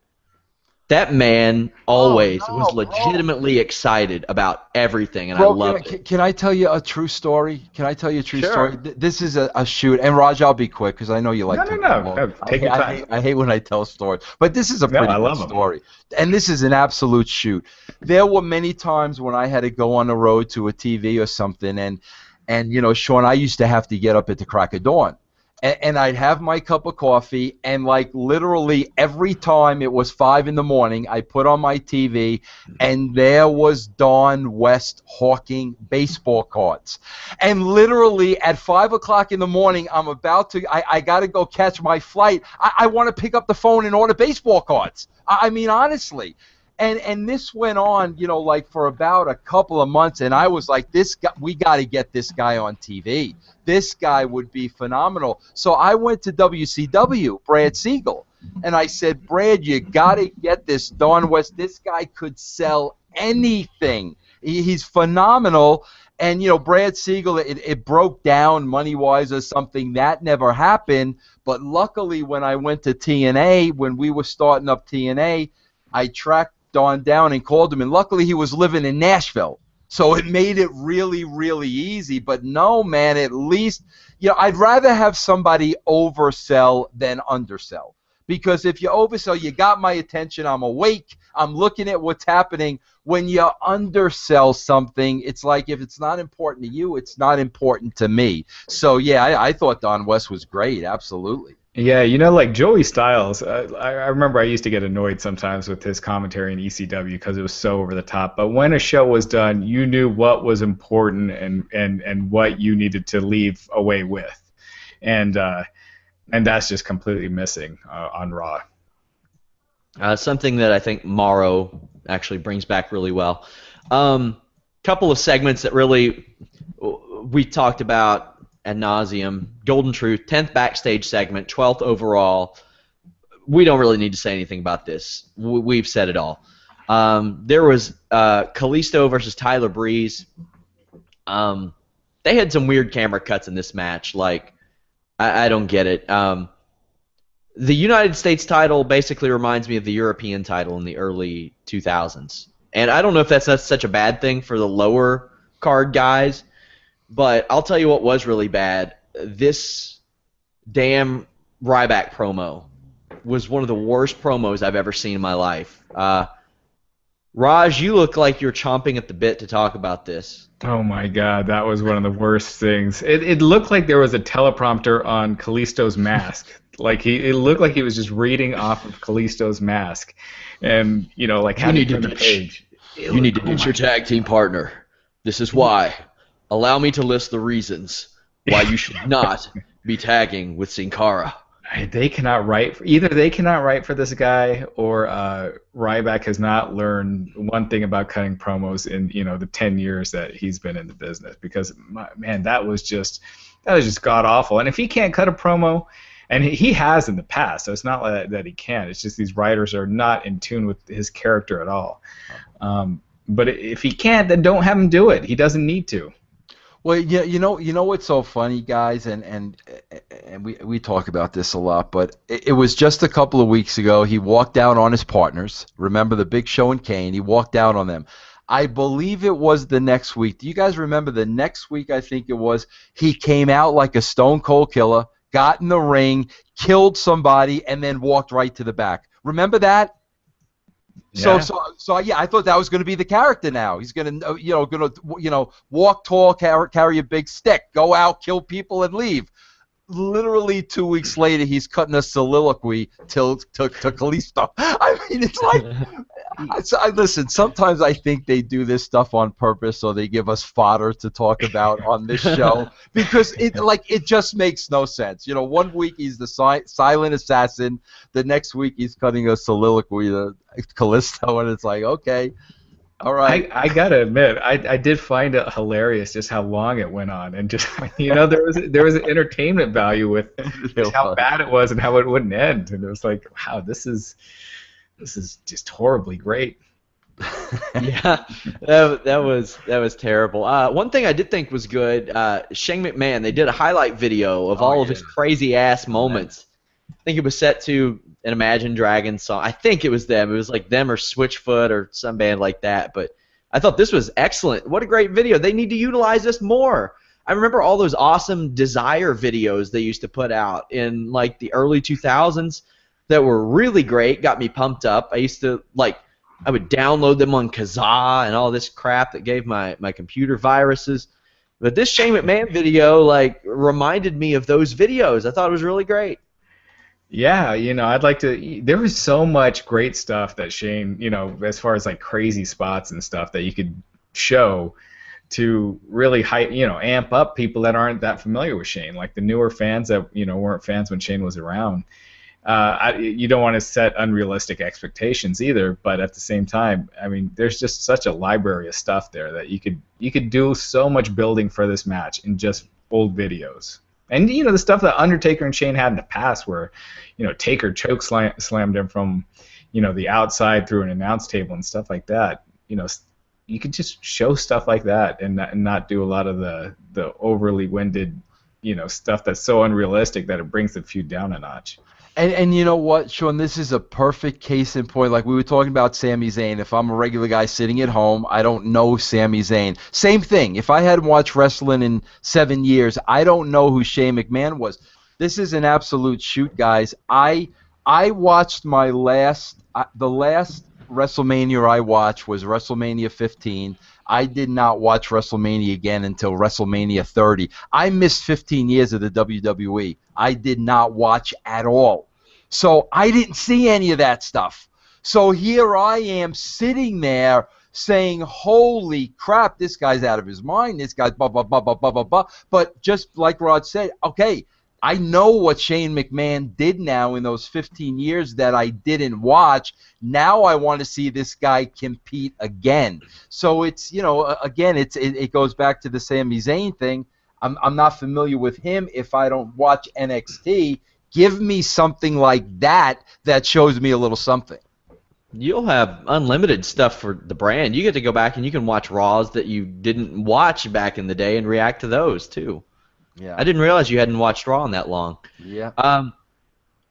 That man
Oh
always was
no, bro.
legitimately excited about everything, and I
Bro,
loved it.
can I tell you a true story? Can I tell you a true story?
Sure.
This is a shoot, and Raj, I'll be quick because I know you
No,
like
no,
to
no,
ramble.
no. Take your time.
I hate when I tell stories, but this is a
No,
pretty
I
good
love them.
story, and this is an absolute shoot. There were many times when I had to go on the road to a TV or something, and you know, Sean, I used to have to get up at the crack of dawn. And I'd have my cup of coffee, and like literally every time it was 5 in the morning, I put on my TV, and there was Don West hawking baseball cards. And literally at 5 o'clock in the morning, I'm about to, I got to go catch my flight. I want to pick up the phone and order baseball cards. I mean, honestly. And this went on, you know, like for about a couple of months, and I was like, this guy, we got to get this guy on TV. This guy would be phenomenal. So I went to WCW, Brad Siegel, and I said, Brad, you got to get this Don West. This guy could sell anything. He's phenomenal. And, you know, Brad Siegel, it broke down money-wise or something. That never happened. But luckily, when I went to TNA, when we were starting up TNA, I tracked Don down and called him, and luckily he was living in Nashville. So it made it really, really easy. But no, man, at least, you know, I'd rather have somebody oversell than undersell. Because if you oversell, you got my attention, I'm awake, I'm looking at what's happening. When you undersell something, it's like if it's not important to you, it's not important to me. So, yeah, I thought Don West was great, absolutely.
Yeah, you know, like Joey Styles, I remember I used to get annoyed sometimes with his commentary in ECW because it was so over the top. But when a show was done, you knew what was important and what you needed to leave away with, and that's just completely missing on Raw.
Something that I think Morrow actually brings back really well. Couple of segments that really we talked about ad nauseum. Golden Truth, 10th backstage segment, 12th overall. We don't really need to say anything about this. We've said it all. There was Callisto versus Tyler Breeze. They had some weird camera cuts in this match. Like, I don't get it. The United States title basically reminds me of the European title in the early 2000s. And I don't know if that's such a bad thing for the lower card guys, but I'll tell you what was really bad. This damn Ryback promo was one of the worst promos I've ever seen in my life. Raj, you look like you're chomping at the bit to talk about this.
Oh my God, that was one of the worst things. It looked like there was a teleprompter on Callisto's mask. Like it looked like he was just reading off of Callisto's mask, and you know, like having to turn the page.
You need to ditch your tag team partner. This is why. Allow me to list the reasons why you should not be tagging with Sin Cara.
They cannot write. Either they cannot write for this guy, or Ryback has not learned one thing about cutting promos in the 10 years that he's been in the business. Because man, that was just god awful. And if he can't cut a promo, and he has in the past, so it's not like that he can't. It's just these writers are not in tune with his character at all. But if he can't, then don't have him do it. He doesn't need to.
Well, yeah, you know what's so funny, guys, and we talk about this a lot, but it was just a couple of weeks ago. He walked out on his partners. Remember the Big Show and Kane? He walked out on them. I believe it was the next week. Do you guys remember the next week? I think it was. He came out like a stone cold killer, got in the ring, killed somebody, and then walked right to the back. Remember that?
Yeah.
So yeah, I thought that was going to be the character now. He's going to, walk tall, carry a big stick, go out, kill people, and leave. Literally 2 weeks later, he's cutting a soliloquy to Callisto. I mean, it's like, listen, sometimes I think they do this stuff on purpose so they give us fodder to talk about on this show because it just makes no sense. 1 week he's the silent assassin, the next week he's cutting a soliloquy to Callisto, and it's like, okay. All right.
I gotta admit, I did find it hilarious just how long it went on, and just there was an entertainment value with just how bad it was and how it wouldn't end, and it was like, wow, this is just horribly great.
Yeah, that was terrible. One thing I did think was good, Shane McMahon. They did a highlight video of
Oh
all of
yeah.
his crazy ass
Tremendous.
moments. I think it was set to an Imagine Dragons song. I think it was them. It was like them or Switchfoot or some band like that. But I thought this was excellent. What a great video. They need to utilize this more. I remember all those awesome Desire videos they used to put out in like the early 2000s that were really great, got me pumped up. I used to like I would download them on Kazaa and all this crap that gave my computer viruses. But this Shane McMahon video like reminded me of those videos. I thought it was really great.
Yeah, I'd like to. There was so much great stuff that Shane, as far as like crazy spots and stuff that you could show to really hype, amp up people that aren't that familiar with Shane, like the newer fans that weren't fans when Shane was around. You don't want to set unrealistic expectations either, but at the same time, I mean, there's just such a library of stuff there that you could do so much building for this match in just old videos. And the stuff that Undertaker and Shane had in the past, where Taker slammed him from the outside through an announce table and stuff like that. You could just show stuff like that and not do a lot of the overly winded stuff that's so unrealistic that it brings the feud down a notch.
And you know what, Sean, this is a perfect case in point. Like we were talking about Sami Zayn. If I'm a regular guy sitting at home, I don't know Sami Zayn. Same thing. If I hadn't watched wrestling in 7 years, I don't know who Shane McMahon was. This is an absolute shoot, guys. I watched the last WrestleMania I watched was WrestleMania 15. I did not watch WrestleMania again until WrestleMania 30. I missed 15 years of the WWE. I did not watch at all. So I didn't see any of that stuff. So here I am sitting there saying, holy crap, this guy's out of his mind. This guy's blah, blah, blah, blah, blah, blah, blah. But just like Rod said, okay, I know what Shane McMahon did now in those 15 years that I didn't watch. Now I want to see this guy compete again. So it's, again, it goes back to the Sami Zayn thing. I'm not familiar with him if I don't watch NXT. Give me something like that shows me a little something.
You'll have unlimited stuff for the brand. You get to go back and you can watch Raws that you didn't watch back in the day and react to those too.
Yeah.
I didn't realize you hadn't watched Raw in that long.
Yeah.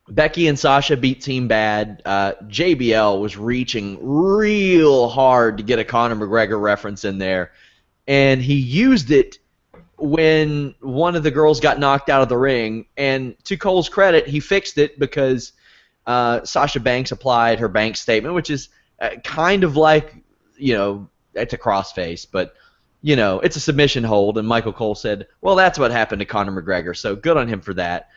Becky and Sasha beat Team Bad. JBL was reaching real hard to get a Conor McGregor reference in there, and he used it when one of the girls got knocked out of the ring. And to Cole's credit, he fixed it because Sasha Banks applied her bank statement, which is kind of like, it's a crossface, but it's a submission hold, and Michael Cole said, well, that's what happened to Conor McGregor, so good on him for that.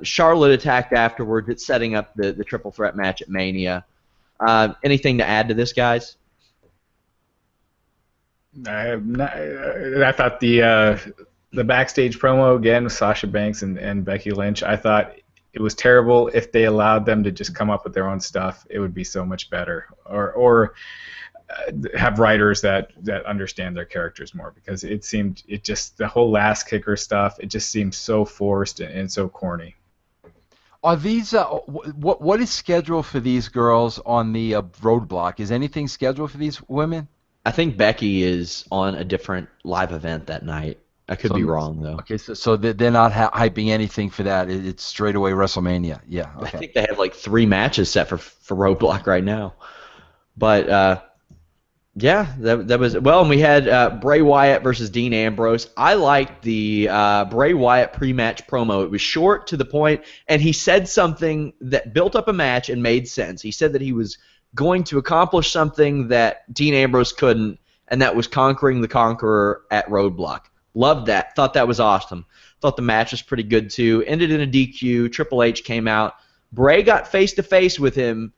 Charlotte attacked afterwards. It's setting up the triple threat match at Mania. Anything to add to this, guys?
I thought the backstage promo, again, with Sasha Banks and Becky Lynch, I thought it was terrible. If they allowed them to just come up with their own stuff, it would be so much better. Or have writers that understand their characters more, because the whole last kicker stuff, it just seems so forced and so corny.
Are these what is scheduled for these girls on the roadblock? Is anything scheduled for these women?
I think Becky is on a different live event that night. I could be wrong, though.
Okay, so they're not hyping anything for that. It's straight away WrestleMania. Yeah. Okay.
I think they have like 3 matches set for Roadblock right now. But yeah, that was well. And we had Bray Wyatt versus Dean Ambrose. I liked the Bray Wyatt pre-match promo. It was short, to the point, and he said something that built up a match and made sense. He said that he was going to accomplish something that Dean Ambrose couldn't, and that was conquering the Conqueror at Roadblock. Loved that. Thought that was awesome. Thought the match was pretty good too. Ended in a DQ. Triple H came out. Bray got face-to-face with him,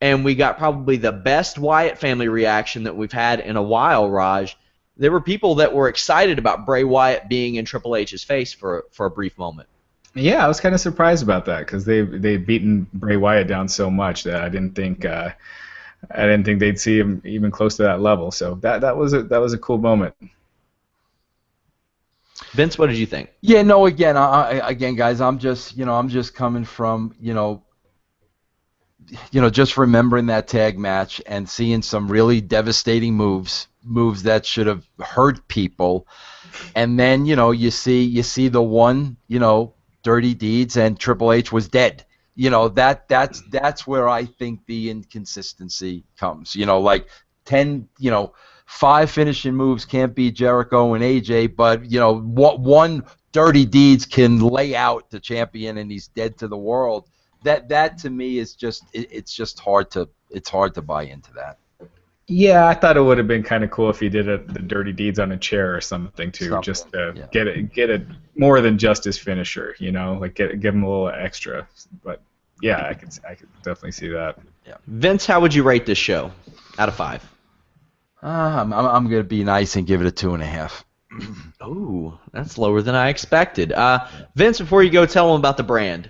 and we got probably the best Wyatt family reaction that we've had in a while, Raj. There were people that were excited about Bray Wyatt being in Triple H's face for a brief moment.
Yeah, I was kind of surprised about that, because they've beaten Bray Wyatt down so much that I didn't think they'd see him even close to that level. So that was a cool moment.
Vince, what did you think?
Yeah, no, again, guys, I'm just coming from, just remembering that tag match and seeing some really devastating moves that should have hurt people. And then, you see the one, dirty deeds, and Triple H was dead. That's where I think the inconsistency comes. Like 5 finishing moves can't beat Jericho and AJ, but what one dirty deeds can lay out the champion and he's dead to the world. That to me is it's just hard to buy into that.
Yeah, I thought it would have been kind of cool if he did the dirty deeds on a chair or something too, just to get it more than just his finisher, like give him a little extra. But yeah, I could definitely see that.
Yeah. Vince, how would you rate this show out of 5?
I'm gonna be nice and give it a 2.5.
Oh, that's lower than I expected. Vince, before you go, tell them about the brand.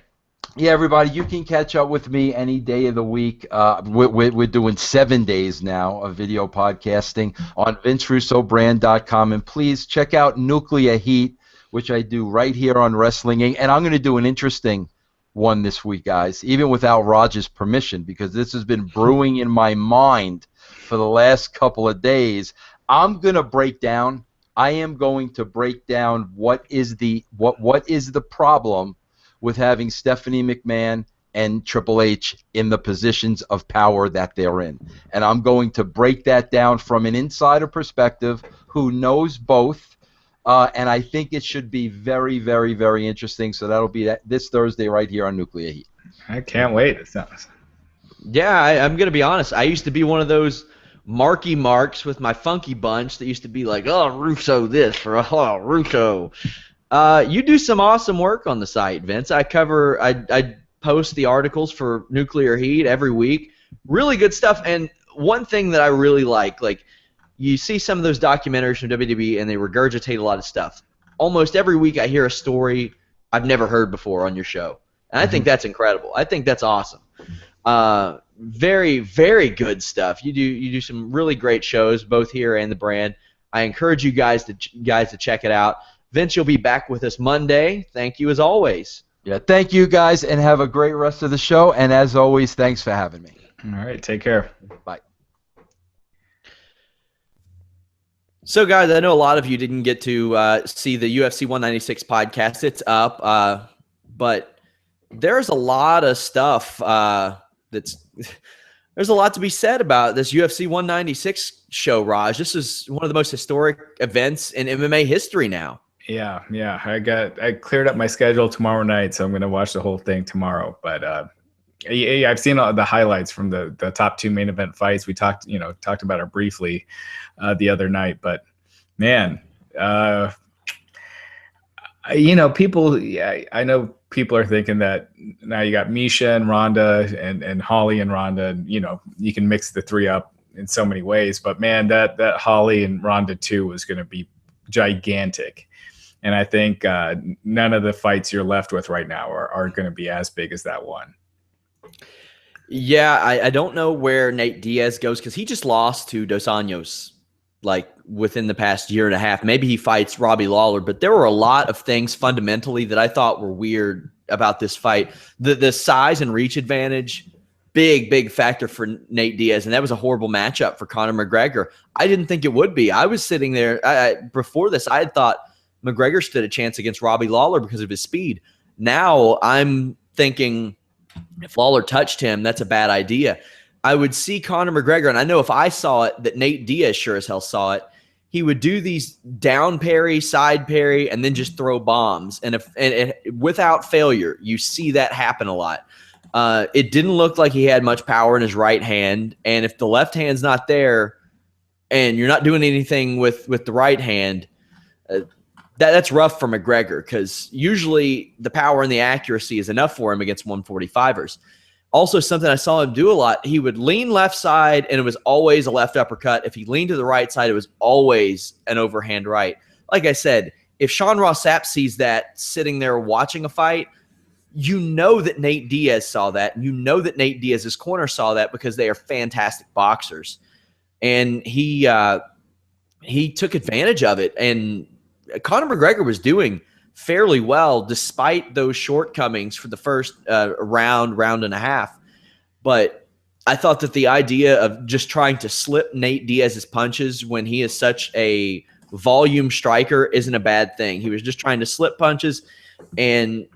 Yeah, everybody, you can catch up with me any day of the week. We're doing 7 days now of video podcasting on VinceRussoBrand.com. And please check out Nuclear Heat, which I do right here on Wrestling Inc. And I'm going to do an interesting one this week, guys, even without Raj's permission, because this has been brewing in my mind for the last couple of days. I am going to break down what is the problem with having Stephanie McMahon and Triple H in the positions of power that they're in. And I'm going to break that down from an insider perspective who knows both, and I think it should be very, very, very interesting. So that'll be this Thursday right here on Nuclear Heat.
I can't wait.
Yeah, I'm going to be honest. I used to be one of those Marky Marks with my funky bunch that used to be like, oh, Russo this, or oh, Russo. You do some awesome work on the site, Vince. I post the articles for Nuclear Heat every week. Really good stuff. And one thing that I really like you see some of those documentaries from WWE and they regurgitate a lot of stuff. Almost every week I hear a story I've never heard before on your show. And I think that's incredible. I think that's awesome. Very, very good stuff. You do some really great shows, both here and the brand. I encourage you guys to check it out. Vince, you'll be back with us Monday. Thank you as always.
Yeah, thank you guys, and have a great rest of the show. And as always, thanks for having me.
All right, take care.
Bye.
So, guys, I know a lot of you didn't get to see the UFC 196 podcast. It's up, but there's a lot of stuff there's a lot to be said about this UFC 196 show, Raj. This is one of the most historic events in MMA history now.
Yeah. I cleared up my schedule tomorrow night, so I'm going to watch the whole thing tomorrow. But I've seen all the highlights from the top 2 main event fights. We talked about it briefly the other night. But man, people. I know people are thinking that now you got Misha and Ronda and Holly and Ronda. You can mix the 3 up in so many ways. But man, that Holly and Ronda 2 was going to be gigantic. And I think none of the fights you're left with right now are going to be as big as that one.
Yeah, I don't know where Nate Diaz goes because he just lost to Dos Anjos within the past year and a half. Maybe he fights Robbie Lawler, but there were a lot of things fundamentally that I thought were weird about this fight. The size and reach advantage, big factor for Nate Diaz, and that was a horrible matchup for Conor McGregor. I didn't think it would be. I was sitting there before this. I had thought McGregor stood a chance against Robbie Lawler because of his speed. Now I'm thinking if Lawler touched him, that's a bad idea. I would see Conor McGregor, and I know if I saw it, that Nate Diaz sure as hell saw it. He would do these down parry, side parry, and then just throw bombs. And without failure, you see that happen a lot. It didn't look like he had much power in his right hand. And if the left hand's not there and you're not doing anything with the right hand, that's rough for McGregor because usually the power and the accuracy is enough for him against 145ers. Also, something I saw him do a lot, he would lean left side, and it was always a left uppercut. If he leaned to the right side, it was always an overhand right. Like I said, if Sean Ross Sapp sees that sitting there watching a fight, you know that Nate Diaz saw that. You know that Nate Diaz's corner saw that because they are fantastic boxers. And he took advantage of it. And Conor McGregor was doing fairly well despite those shortcomings for the first round and a half. But I thought that the idea of just trying to slip Nate Diaz's punches when he is such a volume striker isn't a bad thing. He was just trying to slip punches and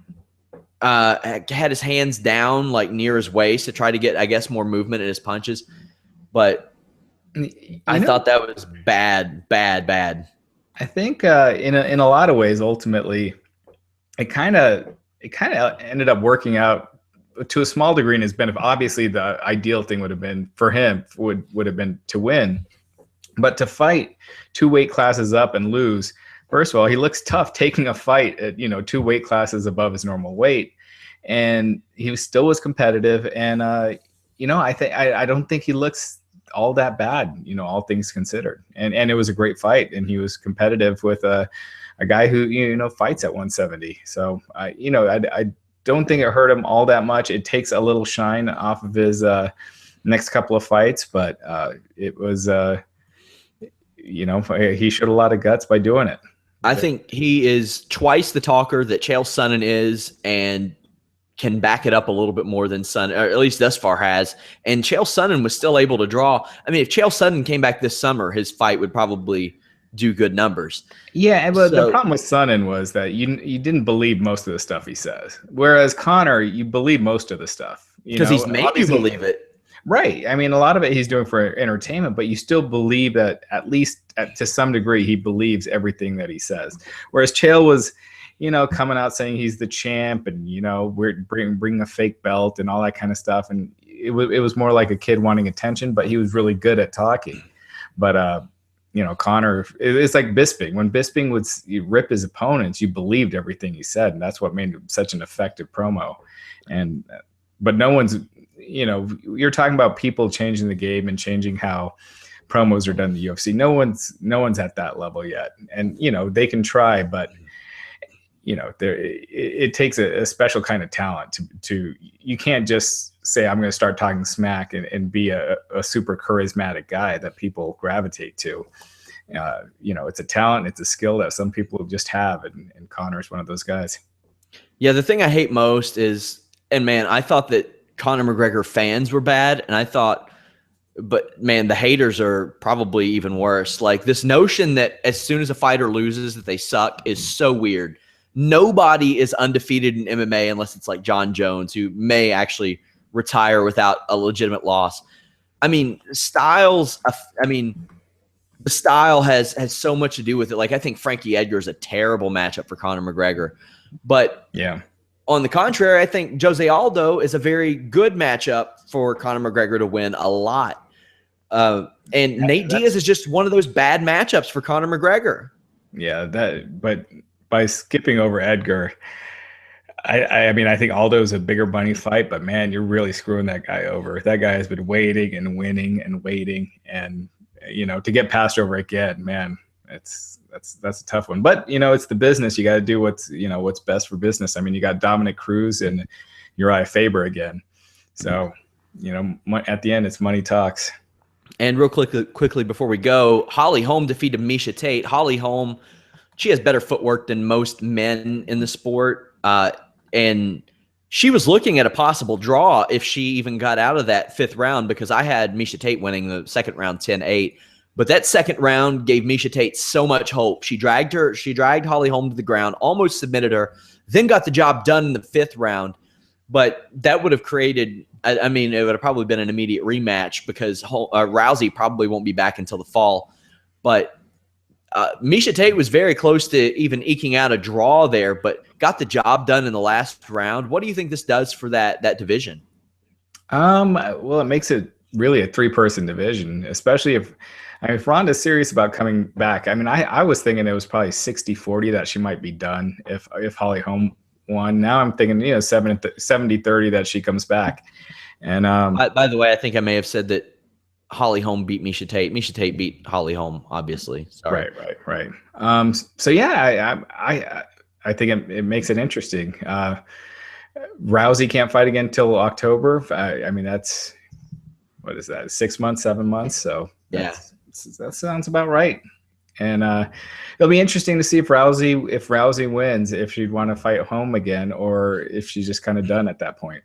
had his hands down like near his waist to try to get, I guess, more movement in his punches. But I thought that was bad.
I think in a lot of ways, ultimately, it kind of ended up working out to a small degree in his benefit. Obviously, the ideal thing would have been for him would have been to win, but to fight 2 weight classes up and lose. First of all, he looks tough taking a fight at 2 weight classes above his normal weight, and he still was competitive. And I don't think he looks all that bad, all things considered. And it was a great fight, and he was competitive with a guy who fights at 170. So I don't think it hurt him all that much. It takes a little shine off of his next couple of fights, but it was he showed a lot of guts by doing it.
I think he is twice the talker that Chael Sonnen is, and can back it up a little bit more than Sonnen, or at least thus far has. And Chael Sonnen was still able to draw. I mean, if Chael Sonnen came back this summer, his fight would probably do good numbers.
Yeah, but the problem with Sonnen was that you didn't believe most of the stuff he says, whereas Conor, you believe most of the stuff
because he's made you believe it.
Right. I mean, a lot of it he's doing for entertainment, but you still believe that at least to some degree he believes everything that he says. Whereas Chael was, coming out saying he's the champ and, we're bringing a fake belt and all that kind of stuff. And it was more like a kid wanting attention, but he was really good at talking. But, Conor, it's like Bisping. When Bisping would rip his opponents, you believed everything he said. And that's what made him such an effective promo. But no one's, you're talking about people changing the game and changing how promos are done in the UFC. No one's at that level yet. And, they can try, but it takes a special kind of talent to you can't just say, I'm going to start talking smack and be a super charismatic guy that people gravitate to. It's a talent, it's a skill that some people just have. And Conor's one of those guys.
Yeah. The thing I hate most is, and man, I thought that Conor McGregor fans were bad. And but man, the haters are probably even worse. Like this notion that as soon as a fighter loses that they suck is so weird. Nobody is undefeated in MMA unless it's like John Jones, who may actually retire without a legitimate loss. I mean, the style has so much to do with it. Like, I think Frankie Edgar is a terrible matchup for Conor McGregor. But
yeah,
on the contrary, I think Jose Aldo is a very good matchup for Conor McGregor to win a lot. Nate Diaz is just one of those bad matchups for Conor McGregor.
Yeah, but by skipping over Edgar, I mean, I think Aldo's a bigger money fight, but man, you're really screwing that guy over. That guy has been waiting and winning and waiting, and to get passed over again, man, that's a tough one. But it's the business. You got to do what's best for business. I mean, you got Dominic Cruz and Uriah Faber again, so at the end, it's money talks.
And real quickly before we go, Holly Holm defeated Miesha Tate. Holly Holm, she has better footwork than most men in the sport. And she was looking at a possible draw if she even got out of that 5th round, because I had Miesha Tate winning the 2nd round 10-8. But that 2nd round gave Miesha Tate so much hope. She dragged Holly Holm to the ground, almost submitted her, then got the job done in the 5th round. But that would have created, I mean, it would have probably been an immediate rematch because Rousey probably won't be back until the fall. But Miesha Tate was very close to even eking out a draw there, but got the job done in the last round. What do you think this does for that division?
Well, it makes it really a 3-person division, especially if Ronda's serious about coming back. I mean, I was thinking it was probably 60-40 that she might be done if Holly Holm won. Now I'm thinking 70-30 that she comes back. And
by the way, I think I may have said that Holly Holm beat Miesha Tate. Miesha Tate beat Holly Holm, obviously. Sorry.
Right. So yeah, I think it makes it interesting. Rousey can't fight again till October. I mean, that's, what is that? 6 months, 7 months. So
yeah,
that sounds about right. And it'll be interesting to see if Rousey wins, if she'd want to fight Holm again, or if she's just kind of done at that point.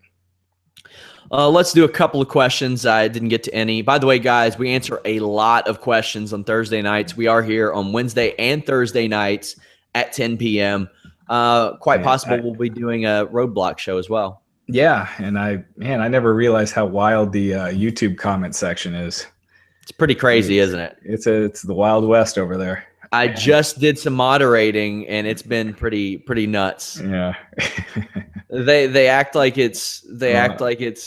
Let's do a couple of questions. I didn't get to any. By the way, guys, we answer a lot of questions on Thursday nights. We are here on Wednesday and Thursday nights at 10 p.m. Quite possible we'll be doing a Roadblock show as well.
Yeah, and I never realized how wild the YouTube comment section is.
It's pretty crazy, isn't it?
It's the Wild West over there.
I just did some moderating, and it's been pretty nuts.
Yeah.
They act like it's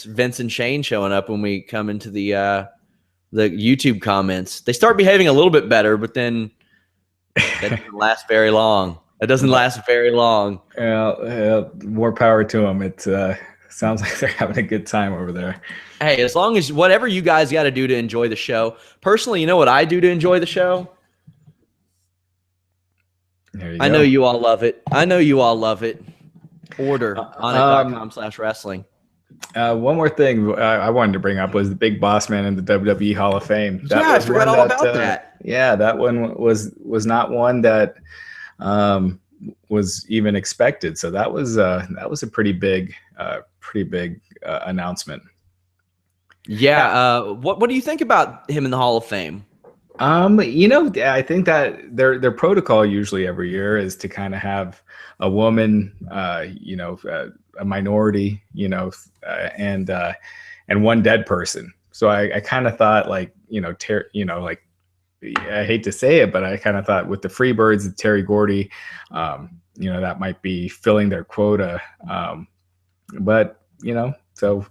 Vince and Shane showing up when we come into the YouTube comments. They start behaving a little bit better, but then that doesn't last very long. It doesn't last very long.
More power to them. It sounds like they're having a good time over there.
Hey, as long as whatever you guys got to do to enjoy the show. Personally, you know what I do to enjoy the show? I know you all love it. Order on it.com/wrestling.
One more thing I wanted to bring up was the big Bossman in the WWE Hall of Fame.
I forgot all about that.
Yeah, that one was not one that was even expected. So that was a pretty big announcement.
Yeah. What do you think about him in the Hall of Fame?
I think that their protocol usually every year is to kind of have a woman, a minority, and one dead person. So I kind of thought I hate to say it, but I kind of thought with the Freebirds, Terry Gordy, that might be filling their quota. So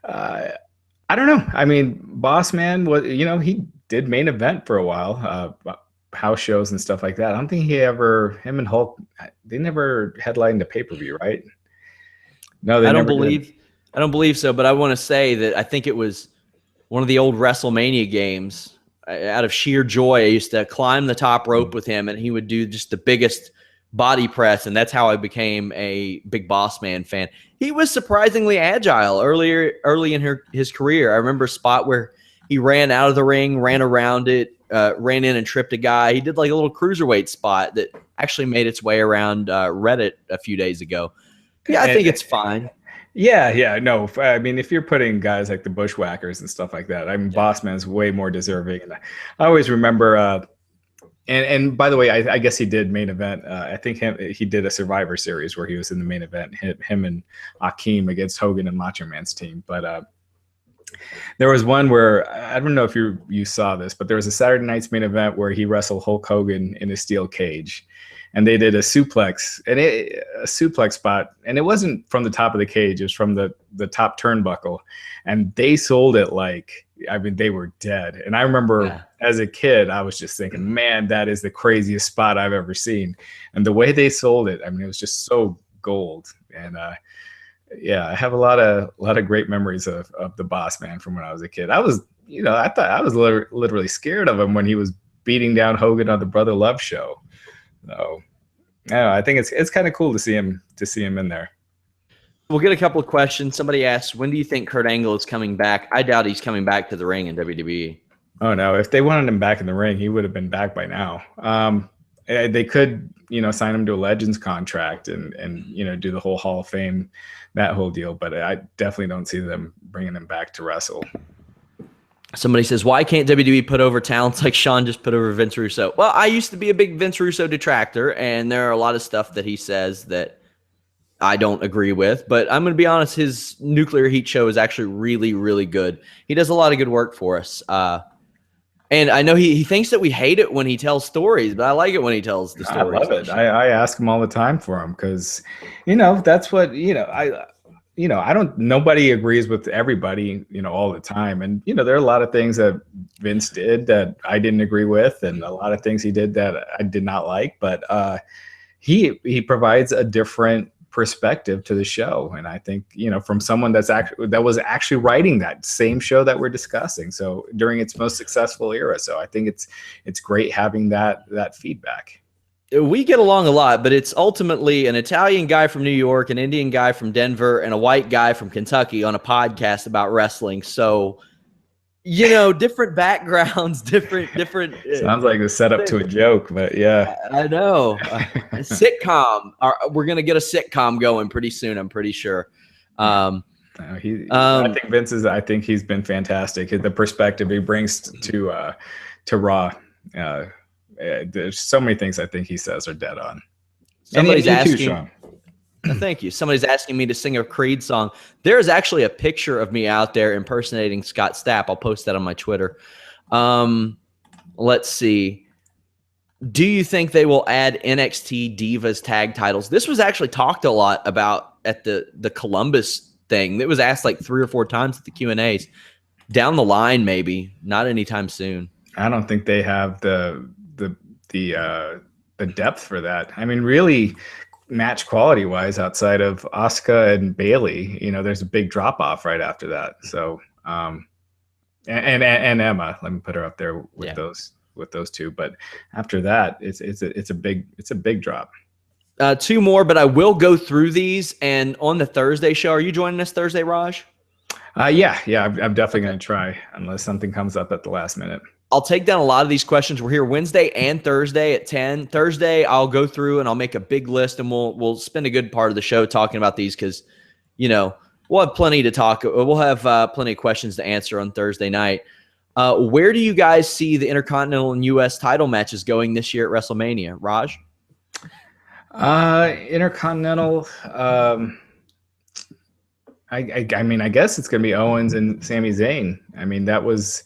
I don't know. I mean, Bossman was, he did main event for a while, house shows and stuff like that. I don't think him and Hulk, they never headlined a pay-per-view, right? No, they never did.
I don't believe so, but I want to say that I think it was one of the old WrestleMania games. Out of sheer joy, I used to climb the top rope with him, and he would do just the biggest body press, and that's how I became a big Bossman fan. He was surprisingly agile early in his career. I remember a spot where he ran out of the ring, ran around it, ran in and tripped a guy. He did like a little cruiserweight spot that actually made its way around Reddit a few days ago. Yeah, I think it's fine.
Yeah, no. I mean, if you're putting guys like the Bushwhackers and stuff like that, I mean, Bossman's way more deserving. And I always remember, and by the way, I guess he did main event. I think he did a Survivor Series where he was in the main event, him and Akeem against Hogan and Macho Man's team. But there was one where, I don't know if you saw this, but there was a Saturday night's main event where he wrestled Hulk Hogan in a steel cage. And they did a suplex spot, and it wasn't from the top of the cage; it was from the top turnbuckle, and they sold it they were dead. And I remember as a kid, I was just thinking, man, that is the craziest spot I've ever seen. And the way they sold it, I mean, it was just so gold. And I have a lot of great memories of the Bossman from when I was a kid. I was, I thought I was literally scared of him when he was beating down Hogan on the Brother Love show. So, I think it's kind of cool to see him in there.
We'll get a couple of questions. Somebody asked, when do you think Kurt Angle is coming back? I doubt he's coming back to the ring in WWE.
Oh no, if they wanted him back in the ring, he would have been back by now. They could, sign him to a Legends contract and do the whole Hall of Fame, that whole deal. But I definitely don't see them bringing him back to wrestle.
Somebody says, why can't WWE put over talents like Sean just put over Vince Russo? Well, I used to be a big Vince Russo detractor, and there are a lot of stuff that he says that I don't agree with. But I'm going to be honest, his Nuclear Heat show is actually really, really good. He does a lot of good work for us. And I know he thinks that we hate it when he tells stories, but I like it when he tells the stories.
I love it. I ask him all the time for him because, that's what, nobody agrees with everybody, all the time. And, there are a lot of things that Vince did that I didn't agree with, and a lot of things he did that I did not like, but he provides a different perspective to the show. And I think, from someone that was actually writing that same show that we're discussing. So during its most successful era. So I think it's great having that feedback.
We get along a lot, but it's ultimately an Italian guy from New York, an Indian guy from Denver, and a white guy from Kentucky on a podcast about wrestling. So, different backgrounds, different.
Sounds like a setup to a joke, but yeah.
I know. A sitcom. We're going to get a sitcom going pretty soon, I'm pretty sure.
I think Vince is. I think he's been fantastic. The perspective he brings to Raw. There's so many things I think he says are dead on.
Somebody's
and you
asking.
too, Sean.
Thank you. Somebody's asking me to sing a Creed song. There is actually a picture of me out there impersonating Scott Stapp. I'll post that on my Twitter. Let's see. Do you think they will add NXT Divas tag titles? This was actually talked a lot about at the Columbus thing. It was asked like 3 or 4 times at the Q&As. Down the line, maybe. Not anytime soon.
I don't think they have the depth for that. I mean, really, match quality wise, outside of Asuka and Bayley, there's a big drop off right after that. So, and Emma, let me put her up there with those two. But after that, it's a big drop.
2 more, but I will go through these. And on the Thursday show, are you joining us Thursday, Raj?
Yeah, I'm definitely going to try unless something comes up at the last minute.
I'll take down a lot of these questions. We're here Wednesday and Thursday at 10. Thursday, I'll go through and I'll make a big list, and we'll spend a good part of the show talking about these because, we'll have plenty to talk. We'll have plenty of questions to answer on Thursday night. Where do you guys see the Intercontinental and U.S. title matches going this year at WrestleMania? Raj?
Intercontinental, I mean, I guess it's going to be Owens and Sami Zayn. I mean, that was,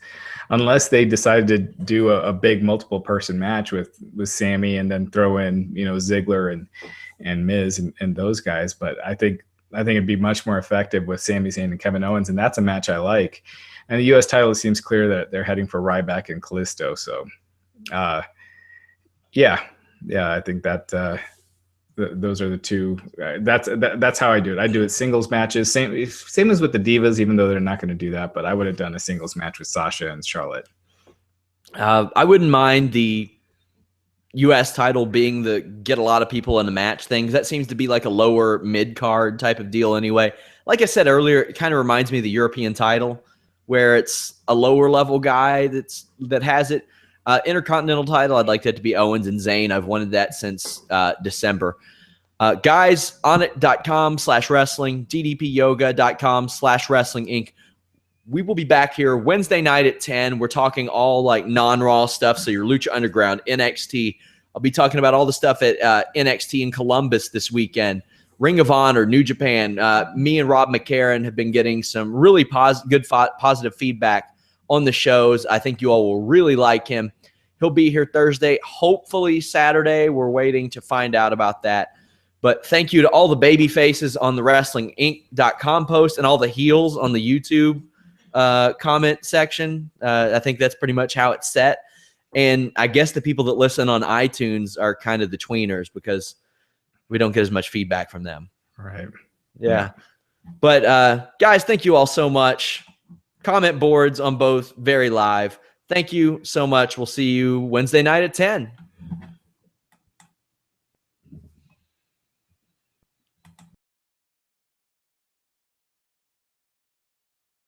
unless they decided to do a big multiple person match with Sami and then throw in, Ziggler and Miz and those guys. But I think it'd be much more effective with Sami Zayn and Kevin Owens. And that's a match I like. And the U.S. title, it seems clear that they're heading for Ryback and Callisto. So, yeah, I think that, those are the two. That's how I do it. I do it singles matches. Same as with the Divas, even though they're not going to do that. But I would have done a singles match with Sasha and Charlotte.
I wouldn't mind the U.S. title being the get a lot of people in the match thing. That seems to be like a lower mid card type of deal anyway. Like I said earlier, it kind of reminds me of the European title, where it's a lower level guy that has it. Intercontinental title, I'd like that to be Owens and Zayn. I've wanted that since December. Guys, onit.com/wrestling, ddpyoga.com/wrestling inc. We will be back here Wednesday night at 10. We're talking all like non-Raw stuff, so your Lucha Underground, NXT. I'll be talking about all the stuff at NXT in Columbus this weekend. Ring of Honor, New Japan. Me and Rob McCarran have been getting some really positive feedback on the shows. I think you all will really like him. He'll be here Thursday, hopefully Saturday. We're waiting to find out about that. But thank you to all the baby faces on the WrestlingInc.com post and all the heels on the YouTube comment section. I think that's pretty much how it's set. And I guess the people that listen on iTunes are kind of the tweeners because we don't get as much feedback from them.
Right.
Yeah. But guys, thank you all so much. Comment boards on both very live. Thank you so much. We'll see you Wednesday night at 10.